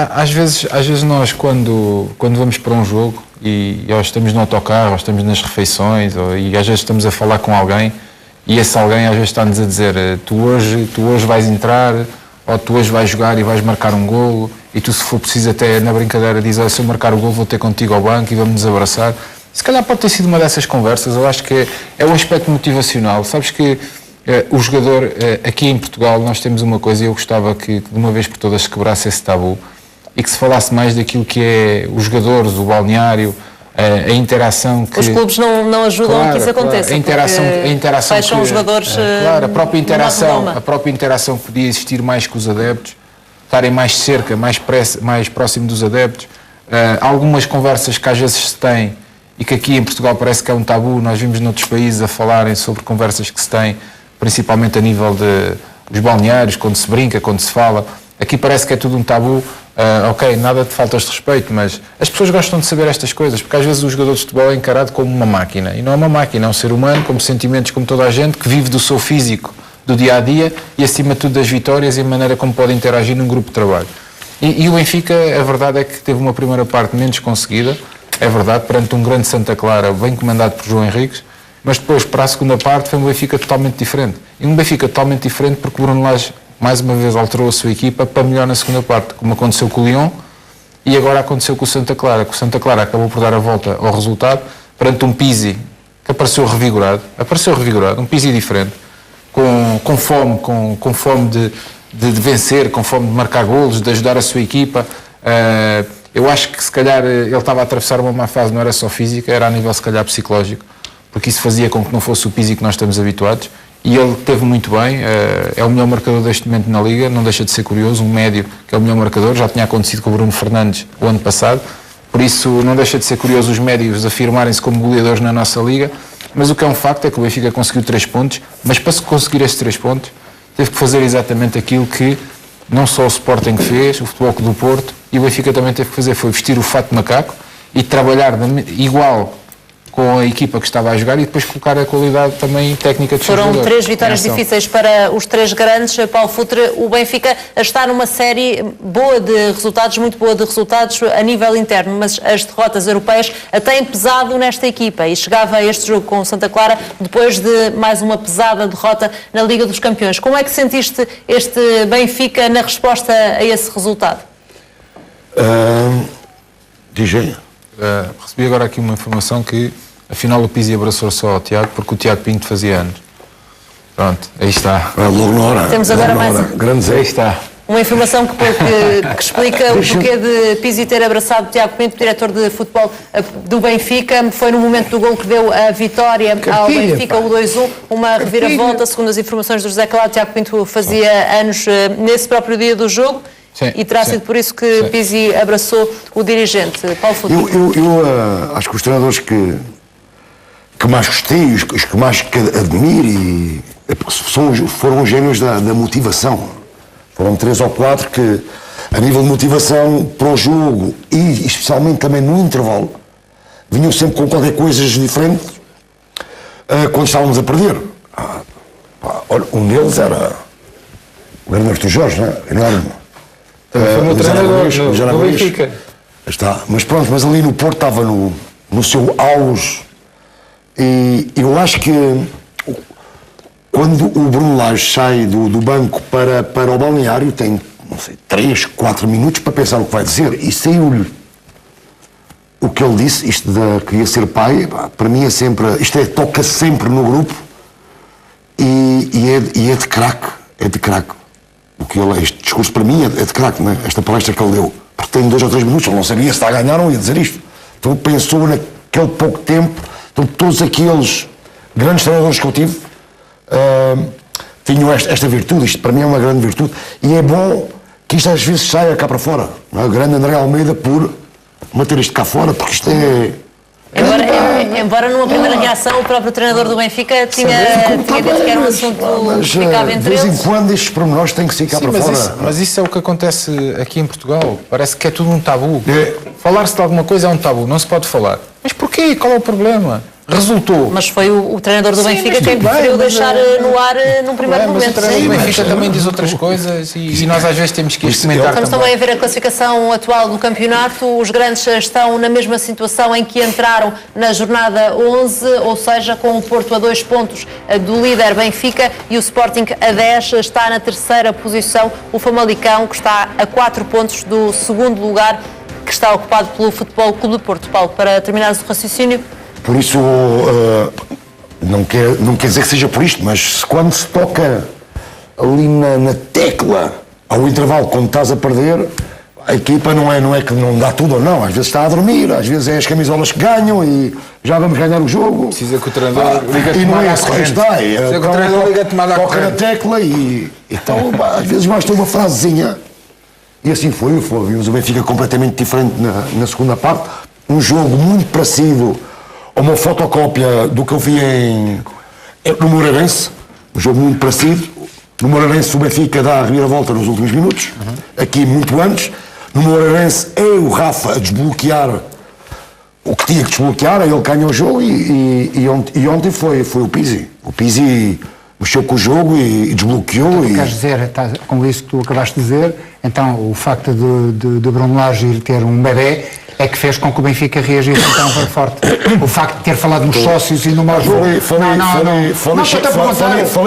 Às vezes nós, quando vamos para um jogo e estamos no autocarro, ou estamos nas refeições, e às vezes estamos a falar com alguém, e esse alguém às vezes está-nos a dizer tu hoje vais entrar, ou tu hoje vais jogar e vais marcar um golo, e tu, se for preciso, até na brincadeira diz, se eu marcar o golo vou ter contigo ao banco e vamos nos abraçar. Se calhar pode ter sido uma dessas conversas. Eu acho que é um aspecto motivacional. Sabes que o jogador, aqui em Portugal, nós temos uma coisa, e eu gostava que de uma vez por todas se quebrasse esse tabu e que se falasse mais daquilo que é os jogadores, o balneário, a interação que... Os clubes não ajudam que isso aconteça. A interação fecham que, os jogadores... a própria interação que podia existir mais com os adeptos, estarem mais cerca, mais próximo dos adeptos. Algumas conversas que às vezes se têm e que aqui em Portugal parece que é um tabu, nós vimos noutros países a falarem sobre conversas que se têm, principalmente a nível dos balneários, quando se brinca, quando se fala. Aqui parece que é tudo um tabu. Ok, nada de faltas de respeito, mas as pessoas gostam de saber estas coisas, porque às vezes o jogador de futebol é encarado como uma máquina, e não é uma máquina, é um ser humano, com sentimentos como toda a gente, que vive do seu físico, do dia-a-dia, e acima de tudo das vitórias e a maneira como pode interagir num grupo de trabalho. E o Benfica, a verdade é que teve uma primeira parte menos conseguida, é verdade, perante um grande Santa Clara, bem comandado por João Henriques, mas depois, para a segunda parte, foi um Benfica totalmente diferente. E um Benfica totalmente diferente porque o Bruno Lage, mais uma vez, alterou a sua equipa para melhor na segunda parte, como aconteceu com o Lyon e agora aconteceu com o Santa Clara, que o Santa Clara acabou por dar a volta ao resultado perante um Pizzi que apareceu revigorado, um Pizzi diferente, com fome de vencer, com fome de marcar golos, de ajudar a sua equipa. Eu acho que se calhar ele estava a atravessar uma má fase, não era só física, era a nível se calhar psicológico, porque isso fazia com que não fosse o Pizzi que nós estamos habituados. E ele teve muito bem, é o melhor marcador deste momento na Liga, não deixa de ser curioso, um médio que é o melhor marcador, já tinha acontecido com o Bruno Fernandes o ano passado, por isso não deixa de ser curioso os médios afirmarem-se como goleadores na nossa Liga, mas o que é um facto é que o Benfica conseguiu 3 pontos, mas para se conseguir esses 3 pontos teve que fazer exatamente aquilo que não só o Sporting fez, o Futebol Clube do Porto, e o Benfica também teve que fazer, foi vestir o fato de macaco e trabalhar igual com a equipa que estava a jogar e depois colocar a qualidade também técnica de Foram 3 vitórias difíceis para os 3 grandes. Paulo Futre, o Benfica está numa série boa de resultados, muito boa de resultados a nível interno, mas as derrotas europeias têm pesado nesta equipa e chegava a este jogo com o Santa Clara depois de mais uma pesada derrota na Liga dos Campeões. Como é que sentiste este Benfica na resposta a esse resultado? DJ. Recebi agora aqui uma informação que afinal o Pizzi abraçou só ao Tiago porque o Tiago Pinto fazia anos. Pronto, aí está. Logo na hora. Temos agora mais Grande aí está. uma informação que explica o porquê de Pizzi ter abraçado o Tiago Pinto, diretor de futebol do Benfica. Foi no momento do gol que deu a vitória ao Benfica, o 2-1, uma reviravolta. Segundo as informações do José Calado, Tiago Pinto fazia anos nesse próprio dia do jogo. Sim, e terá sido por isso que Pizzi abraçou o dirigente. Paulo Futre. Eu acho que os treinadores que mais gostei, os que mais admiro, foram os gênios da motivação. Foram 3 ou 4 que, a nível de motivação para o jogo e especialmente também no intervalo, vinham sempre com qualquer coisa diferente quando estávamos a perder. Olha, um deles era o grande Artur Jorge, né? Enorme. Foi meu treinador no Benfica. Está. Mas pronto, mas ali no Porto estava no seu auge. E eu acho que quando o Bruno Lage sai do banco para o balneário, tem, não sei, 3, 4 minutos para pensar o que vai dizer. E saiu-lhe o que ele disse, isto de que ia ser pai, para mim é sempre, toca sempre no grupo e é de craque, O que este discurso para mim é de craque, não é? Esta palestra que ele deu, porque tem 2 ou 3 minutos, ele não sabia se está a ganhar ou ia dizer isto. Então pensou naquele pouco tempo, então todos aqueles grandes treinadores que eu tive tinham esta virtude, isto para mim é uma grande virtude, e é bom que isto às vezes saia cá para fora, não é? O grande André Almeida por manter isto cá fora, porque isto é... Embora numa primeira reação o próprio treinador do Benfica tinha dito que era um assunto que ficava entre eles. De vez em quando estes pormenores têm que ser cá para fora. Mas isso é o que acontece aqui em Portugal. Parece que é tudo um tabu. Falar-se de alguma coisa é um tabu, não se pode falar. Mas porquê? Qual é o problema? Resultou. Mas foi o treinador do Benfica quem preferiu deixar no ar num primeiro momento. Mas o treinador do Benfica também diz outras coisas e nós às vezes temos que experimentar. Estamos também a ver a classificação atual do campeonato. Os grandes estão na mesma situação em que entraram na jornada 11, ou seja, com o Porto a 2 pontos do líder Benfica e o Sporting a 10 está na terceira posição. O Famalicão, que está a 4 pontos do segundo lugar, que está ocupado pelo Futebol Clube do Porto. Paulo, para terminar o raciocínio. Por isso, não quer dizer que seja por isto, mas quando se toca ali na tecla ao intervalo, quando estás a perder, a equipa não é que não dá tudo ou não, às vezes está a dormir, às vezes é as camisolas que ganham e já vamos ganhar o jogo. Precisa que o treinador liga-te e não é isso que está, Precisa que o treinador liga-te mais à toca na tecla e então, às vezes basta uma frasezinha. E assim foi, vimos o Benfica completamente diferente na segunda parte, um jogo muito parecido, uma fotocópia do que eu vi no Moreirense, um jogo muito parecido. No Moreirense o Benfica dá a reviravolta nos últimos minutos, aqui muito antes. No Moreirense é o Rafa a desbloquear o que tinha que desbloquear, ele ganha o jogo e ontem foi o Pizzi. O Pizzi mexeu com o jogo e desbloqueou. Queres dizer, com isso que tu acabaste de dizer, então o facto de Bruno Lage ir ter um bebê é que fez com que o Benfica reagisse tão forte. O facto de ter falado nos sócios e no mau jogo. Falei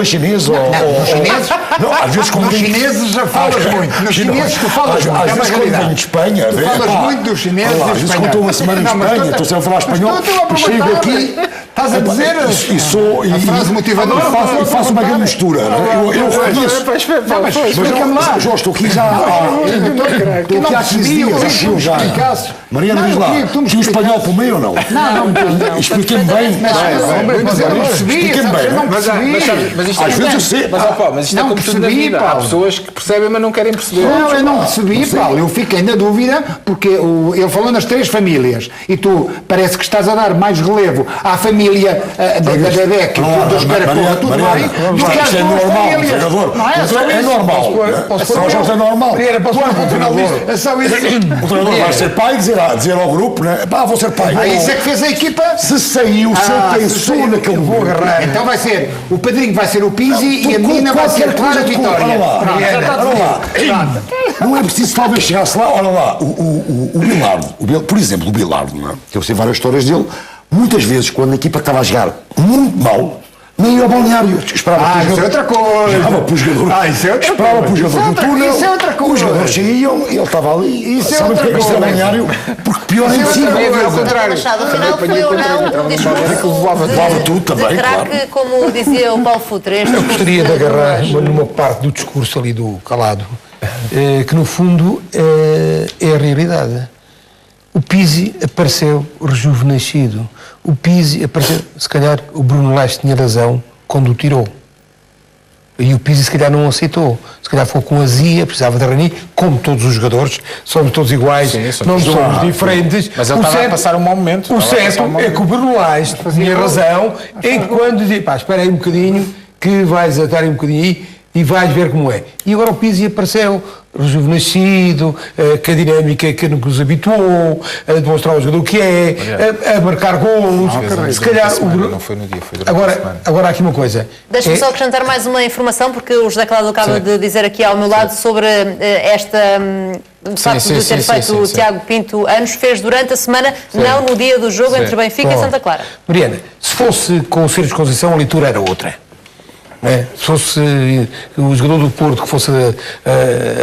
chinês ou... Nos chineses? Não, às vezes como... Nos chineses já falas muito. Nos chineses tu falas muito. Às vezes quando venho de Espanha... Tu falas muito dos chineses e às vezes quando estou uma semana em Espanha, estou sempre a falar espanhol, chego aqui Estás a dizer a frase motivadora? Faço uma grande mistura. Eu reconheço. Mas explica-me lá. Jorge, estou aqui já há 15 dias, acho eu já. Mariana, diz lá, tinha o espanhol para o meio ou não? Não. Expliquei-me bem. Mas eu não percebi. Expliquei-me bem. Mas isto Às vezes eu sei. Mas isto é como tudo na vida. Há pessoas que percebem, mas não querem perceber. Não, eu não percebi, Paulo. Eu fiquei na dúvida, porque ele falou nas 3 famílias. E tu parece que estás a dar mais relevo à família da Bebeca, dos Caraporra, tudo bem, do que às Isto é 2 normal, famílias. treinador. Não É normal. É normal. O treinador vai ser pai e dizer ao grupo, né? Pá, vou ser pai. Isso é que fez a equipa. Se saiu, se ele pensou naquele vou agarrar. Então vai ser, o padrinho vai ser o Pizzi e a menina vai ser Clara Vitória. Olha lá. Não é preciso talvez chegasse lá. Olha lá, o Bilardo, por exemplo, o Bilardo, não é? Eu sei várias histórias dele. Muitas vezes, quando a equipa estava a jogar muito mal, nem ia ao balneário. Esperava isso é outra coisa. Esperava para o jogador. Isso é outra Esperava para o jogador do túnel. Isso é outra coisa. Os jogadores saíam e ele estava ali. Isso é sabe outra porque coisa. é balneário? Porque pior é impossível. Ao contrário. Afinal, foi ou não um discurso levava tudo também, de craque, como dizia o Paulo Futre. Eu gostaria de agarrar numa parte do discurso ali do Calado, que no fundo é a realidade. O Pizzi apareceu rejuvenescido. O Pizzi apareceu, se calhar o Bruno Lage tinha razão quando o tirou. E o Pizzi se calhar não aceitou. Se calhar foi com azia, precisava de Rani, como todos os jogadores, somos todos iguais, não somos diferentes. Mas ele estava a passar um mau momento. O certo é que o Bruno Lage tinha razão em quando dizia, pá, espera aí um bocadinho, que vais estar aí um bocadinho aí e vais ver como é. E agora o Pizzi apareceu rejuvenescido, com a dinâmica que nos habituou, a demonstrar ao jogador o que é, a marcar golos. Se calhar não foi no dia, foi durante a semana. Agora há aqui uma coisa. Deixa-me só acrescentar mais uma informação, porque o José Calado acaba de dizer aqui ao meu lado sobre esta... O facto de ter feito o Tiago Pinto anos, fez durante a semana, não no dia do jogo entre Benfica e Santa Clara. Mariana, se fosse com o Sérgio Conceição, a leitura era outra. Se fosse o jogador do Porto que fosse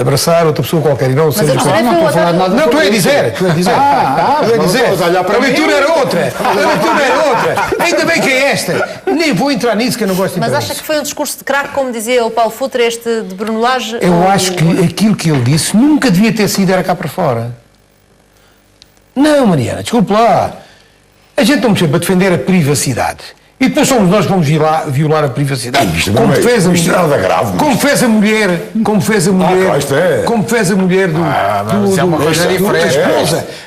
abraçar outra pessoa qualquer e não o Sérgio Conceição. Não estou a falar nada. Não, estou a dizer. A leitura era outra. Ainda bem que é esta. Nem vou entrar nisso, que eu não gosto de entrar. Mas acha que foi um discurso de craque, como dizia o Paulo Futre, este de Bruno Lage? Eu acho que aquilo que ele disse nunca devia ter sido era cá para fora. Não, Mariana, desculpe lá. A gente estamos sempre a defender a privacidade. E depois somos nós que vamos violar a privacidade. Como fez a mulher, como fez a mulher do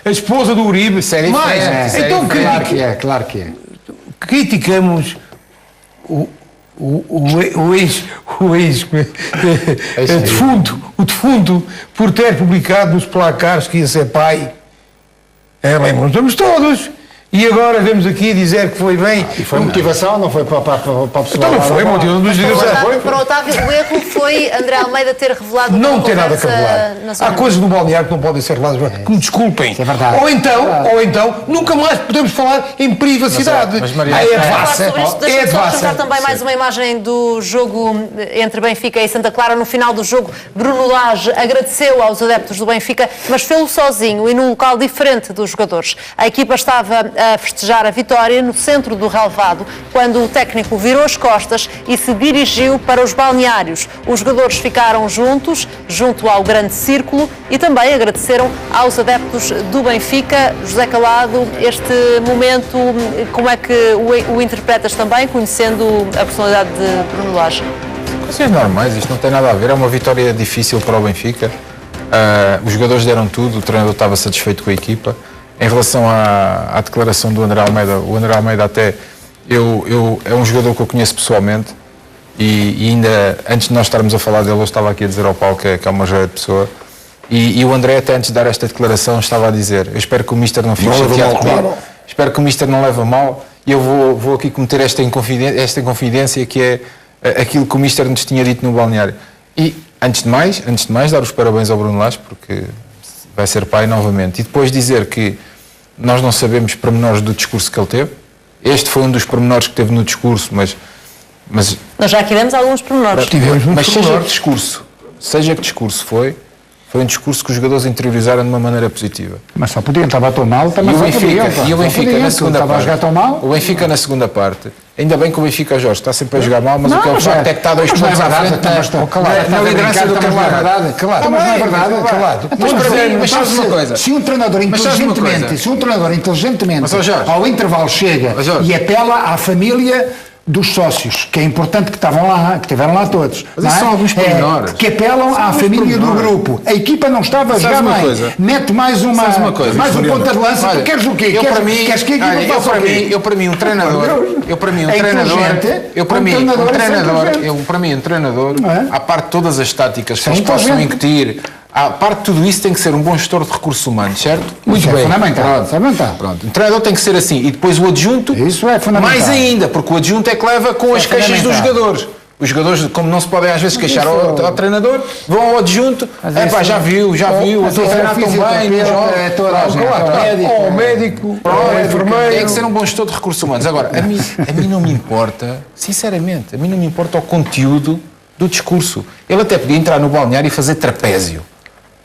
a esposa do Uribe. Então claro que é. Criticamos o defunto por ter publicado nos placares que ia ser pai. Lembramos todos. E agora vemos aqui dizer que foi bem. E foi motivação, não foi para a pessoa. Então não foi motivação dos diretores. Para o Otávio, o erro foi André Almeida ter revelado. Não tem nada que revelar. Há coisas no balneário que não podem ser reveladas. Que me desculpem. É verdade. Ou então, nunca mais podemos falar em privacidade. Mas Maria, Deixa-me só acrescentar também mais uma imagem do jogo entre Benfica e Santa Clara. No final do jogo, Bruno Lage agradeceu aos adeptos do Benfica, mas fez-o sozinho e num local diferente dos jogadores. A equipa estava a festejar a vitória no centro do relvado, quando o técnico virou as costas e se dirigiu para os balneários. Os jogadores ficaram junto ao grande círculo e também agradeceram aos adeptos do Benfica. José Calado, este momento, como é que o interpretas também, conhecendo a personalidade de Bruno Lage? Coisas normais, isto não tem nada a ver, é uma vitória difícil para o Benfica. Os jogadores deram tudo, o treinador estava satisfeito com a equipa. Em relação à declaração do André Almeida, o André Almeida até é um jogador que eu conheço pessoalmente e ainda antes de nós estarmos a falar dele, eu estava aqui a dizer ao Paulo que é uma joia de pessoa e o André até antes de dar esta declaração estava a dizer, eu espero que o Mister não fique chateado comigo, espero que o Mister não leve a mal e eu vou aqui cometer esta inconfidência que é aquilo que o Mister nos tinha dito no balneário. E antes de mais dar os parabéns ao Bruno Lage, porque vai ser pai novamente. E depois dizer que nós não sabemos pormenores do discurso que ele teve. Este foi um dos pormenores que teve no discurso, mas nós já aqui demos alguns pormenores. Mas seja que discurso foi foi um discurso que os jogadores interiorizaram de uma maneira positiva. Mas só podiam, estava tão mal, também E o só Benfica, podiam. e o Benfica na segunda estava a jogar parte, tão mal. o Benfica na segunda parte, ainda bem que o Benfica, Jorge, está sempre a jogar mal, mas Não, o que é o mas facto é que está a 2 mas não é pontos à verdade, frente então, mas estou calado, na estás a liderança brincar, do então, mas não é campeonato. verdade, claro, Está mas não é bem, verdade, está bem. calado. Mas para mim, mas sabes uma coisa? Se um treinador Mas sabes uma coisa? inteligentemente Mas, ó, Jorge. ao intervalo chega Ó, Jorge. e apela à família dos sócios, que é importante que estavam lá, que estiveram lá todos. Mas não isso é? são alguns pormenores. Que apelam à família do grupo. A equipa não estava a jogar uma bem. coisa? Mete mais uma ponta de lança. Olha, Tu queres o quê? Eu para mim, Queres que a equipa olha, faça o quê? eu para mim um treinador, um treinador, Não é? à parte de todas as táticas que Sim, eles possam inteligente. incutir, à parte de tudo isso tem que ser um bom gestor de recursos humanos, certo? Muito Isso é bem. fundamental, Pronto. isso é fundamental. Pronto. O treinador tem que ser assim. E depois o adjunto, Isso é fundamental. mais ainda, porque o adjunto é que leva com as queixas dos fundamental. jogadores. Os jogadores, como não se podem às vezes queixar ao treinador, vão ao adjunto, isso já viu, Mas estou a treinar tão bem, fisioterapeuta, não joga. é toda a gente, Claro, é é. o médico, Tem que ser um bom gestor de recursos humanos. Agora, a mim não me importa, sinceramente, a mim não me importa o conteúdo do discurso. Ele até podia entrar no balneário e fazer trapézio.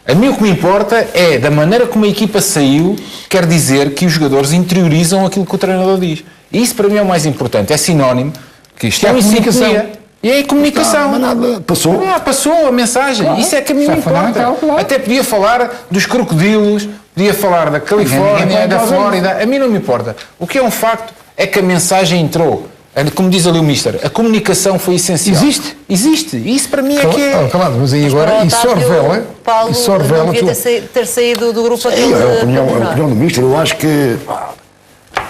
A mim o que me importa é, da maneira como a equipa saiu, quer dizer que os jogadores interiorizam aquilo que o treinador diz. E isso para mim é o mais importante. É sinónimo que isto é uma comunicação. E é a comunicação. Mas nada, passou. Passou a mensagem. Isso é que a mim Isso me é fundamental, importa. claro. Até podia falar dos crocodilos, podia falar da Ninguém Califórnia, põe da causa Flórida. A mim não me importa. O que é um facto é que a mensagem entrou. Como diz ali o Mister, a comunicação foi essencial. Existe? Existe. E isso para mim é que é. Calado, mas aí agora, Para o isso só Otávio, revela. Paulo Isso só revela não que devia ter saído do grupo É aquele a opinião pormenor. do Mister. Eu acho que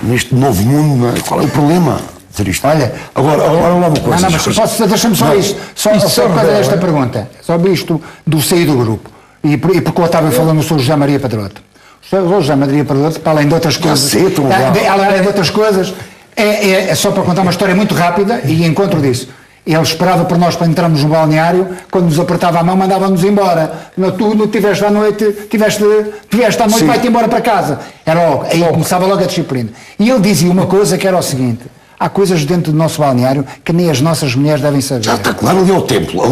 neste novo mundo, não é? Qual é o problema? Dizer isto? Olha, agora uma coisa. Não, mas deixa-me só isto. Só por causa desta pergunta. Só isto do sair do grupo. E porque o Otávio falou no Sr. José Maria Pedroto. O Sr. José Maria Pedroto, para além de outras coisas. Além de outras coisas, é só para contar uma história muito rápida e encontro disso. Ele esperava por nós para entrarmos no balneário, quando nos apertava a mão, mandava-nos embora. Tu não tiveste à noite, tiveste à noite, vai-te embora para casa. Era logo, aí começava logo a disciplina. E ele dizia uma coisa que era o seguinte: há coisas dentro do nosso balneário que nem as nossas mulheres devem saber. Já está claro, ali é o templo,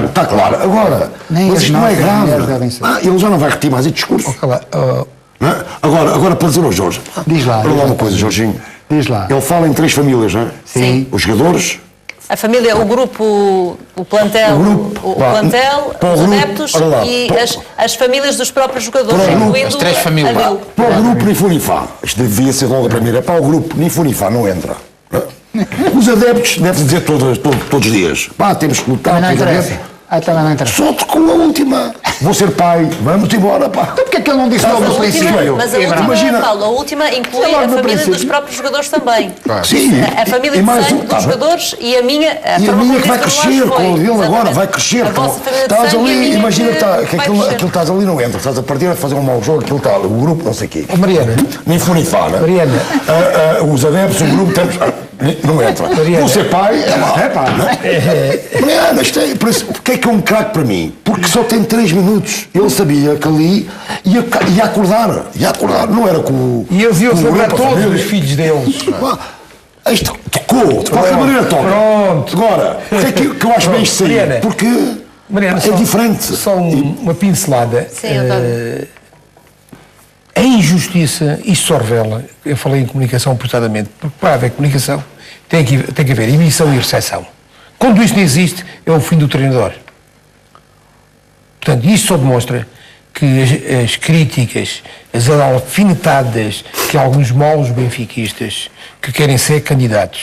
está claro. Agora, Nem mas as isto não é nossas mulheres grave. devem saber. Ele já não vai repetir mais esse discurso. Não é? Agora, para dizer ao Jorge, Diz lá, para diz lá lá. uma coisa, Jorginho. Diz lá. Ele fala em 3 famílias, não é? Sim. Os jogadores, A família, o grupo, o plantel, O plantel, para o os grupo, adeptos olha lá, e para- as famílias dos próprios jogadores, Para o grupo, incluindo as 3 a famílias. dele. para o grupo Nifunifá. Isto devia ser logo a primeira. Para o grupo Nifunifá não entra. Não é? Os adeptos devem dizer todos os dias. Pá, temos que lutar. Também não pelos interessa. adeptos. Também não interessa. Só com a última. Vou ser pai, vamos embora, pá. Então porque é que ele não disse logo no princípio? Mas a última, Imagina. Paulo, a última inclui Sei lá, a no família dos princípio. próprios jogadores também. Sim. A família e de mais sangue tá dos bem. jogadores e a minha. E a minha que vai crescer com o dele agora, vai crescer. A vossa família de Estás sangue e a ali, minha imagina que vai aquilo crescer. estás ali não entra, estás a partir a fazer um mau jogo, aquilo está, o grupo não sei o quê. Mariana. Nem funifá, não é? Mariana. Os adeptos, o grupo, temos, não entra. Mariana. Vou ser pai, é lá. Mariana, isto é, por isso, porque é que é um craque para mim? Porque só tem 3 minutos. Ele sabia que ali ia acordar, não era com o. E eles iam com o celebrar grupo, a todos família. os filhos deles. Isto tocou, de qualquer maneira toca. Pronto. Agora, o que é que eu acho bem isto sair? Mariana. Porque Mariana, é só- diferente. Só uma pincelada. Sim, António. A injustiça, isto só revela, eu falei em comunicação apertadamente, porque para haver comunicação tem que haver emissão e recepção. Quando isto não existe, é o fim do treinador. Portanto, isto só demonstra que as críticas, as alfinetadas que alguns maus benfiquistas que querem ser candidatos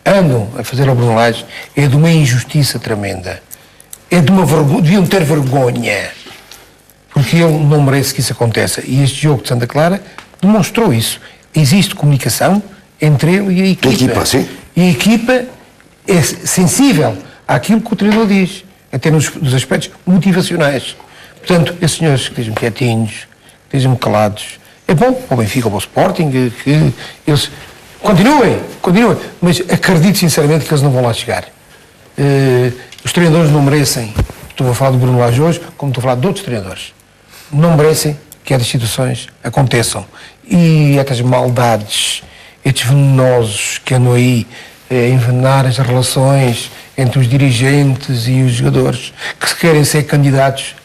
andam a fazer ao Bruno Lage é de uma injustiça tremenda. É de uma vergonha, deviam ter vergonha. Porque ele não merece que isso aconteça. E este jogo de Santa Clara demonstrou isso. Existe comunicação entre ele e a equipa. A equipa, sim. E a equipa é sensível àquilo que o treinador diz, até nos aspectos motivacionais. Portanto, esses senhores que estejam quietinhos, que estejam calados, é bom para o Benfica, para o Sporting, que eles continuem, mas acredito sinceramente que eles não vão lá chegar. Os treinadores não merecem, estou a falar do Bruno Lage hoje, como estou a falar de outros treinadores, não merecem que estas situações aconteçam. E estas maldades, estes venenosos que andam aí a envenenar as relações entre os dirigentes e os jogadores, que se querem ser candidatos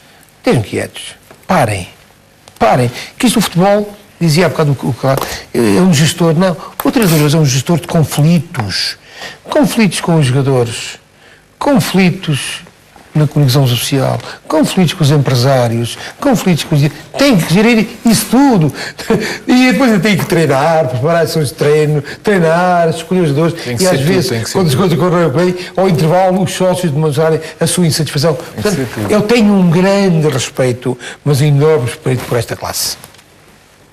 estejam quietos. Parem. Que isto, o futebol, dizia há bocado o Claro, é um gestor, não. O treinador é um gestor de conflitos. Conflitos com os jogadores. Conflitos na comunicação social, conflitos com os empresários, conflitos com os... Tem que gerir isso tudo. E depois tem que treinar, preparar ações de treino, treinar, escolher os jogadores. E às vezes, quando as coisas correm bem, ao intervalo, os sócios demonstrarem a sua insatisfação. Portanto, eu tenho um grande respeito, mas um enorme respeito por esta classe.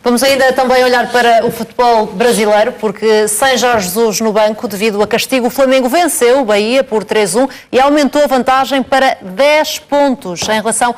Vamos ainda também olhar para o futebol brasileiro, porque sem Jorge Jesus no banco, devido a castigo, o Flamengo venceu o Bahia por 3-1 e aumentou a vantagem para 10 pontos em relação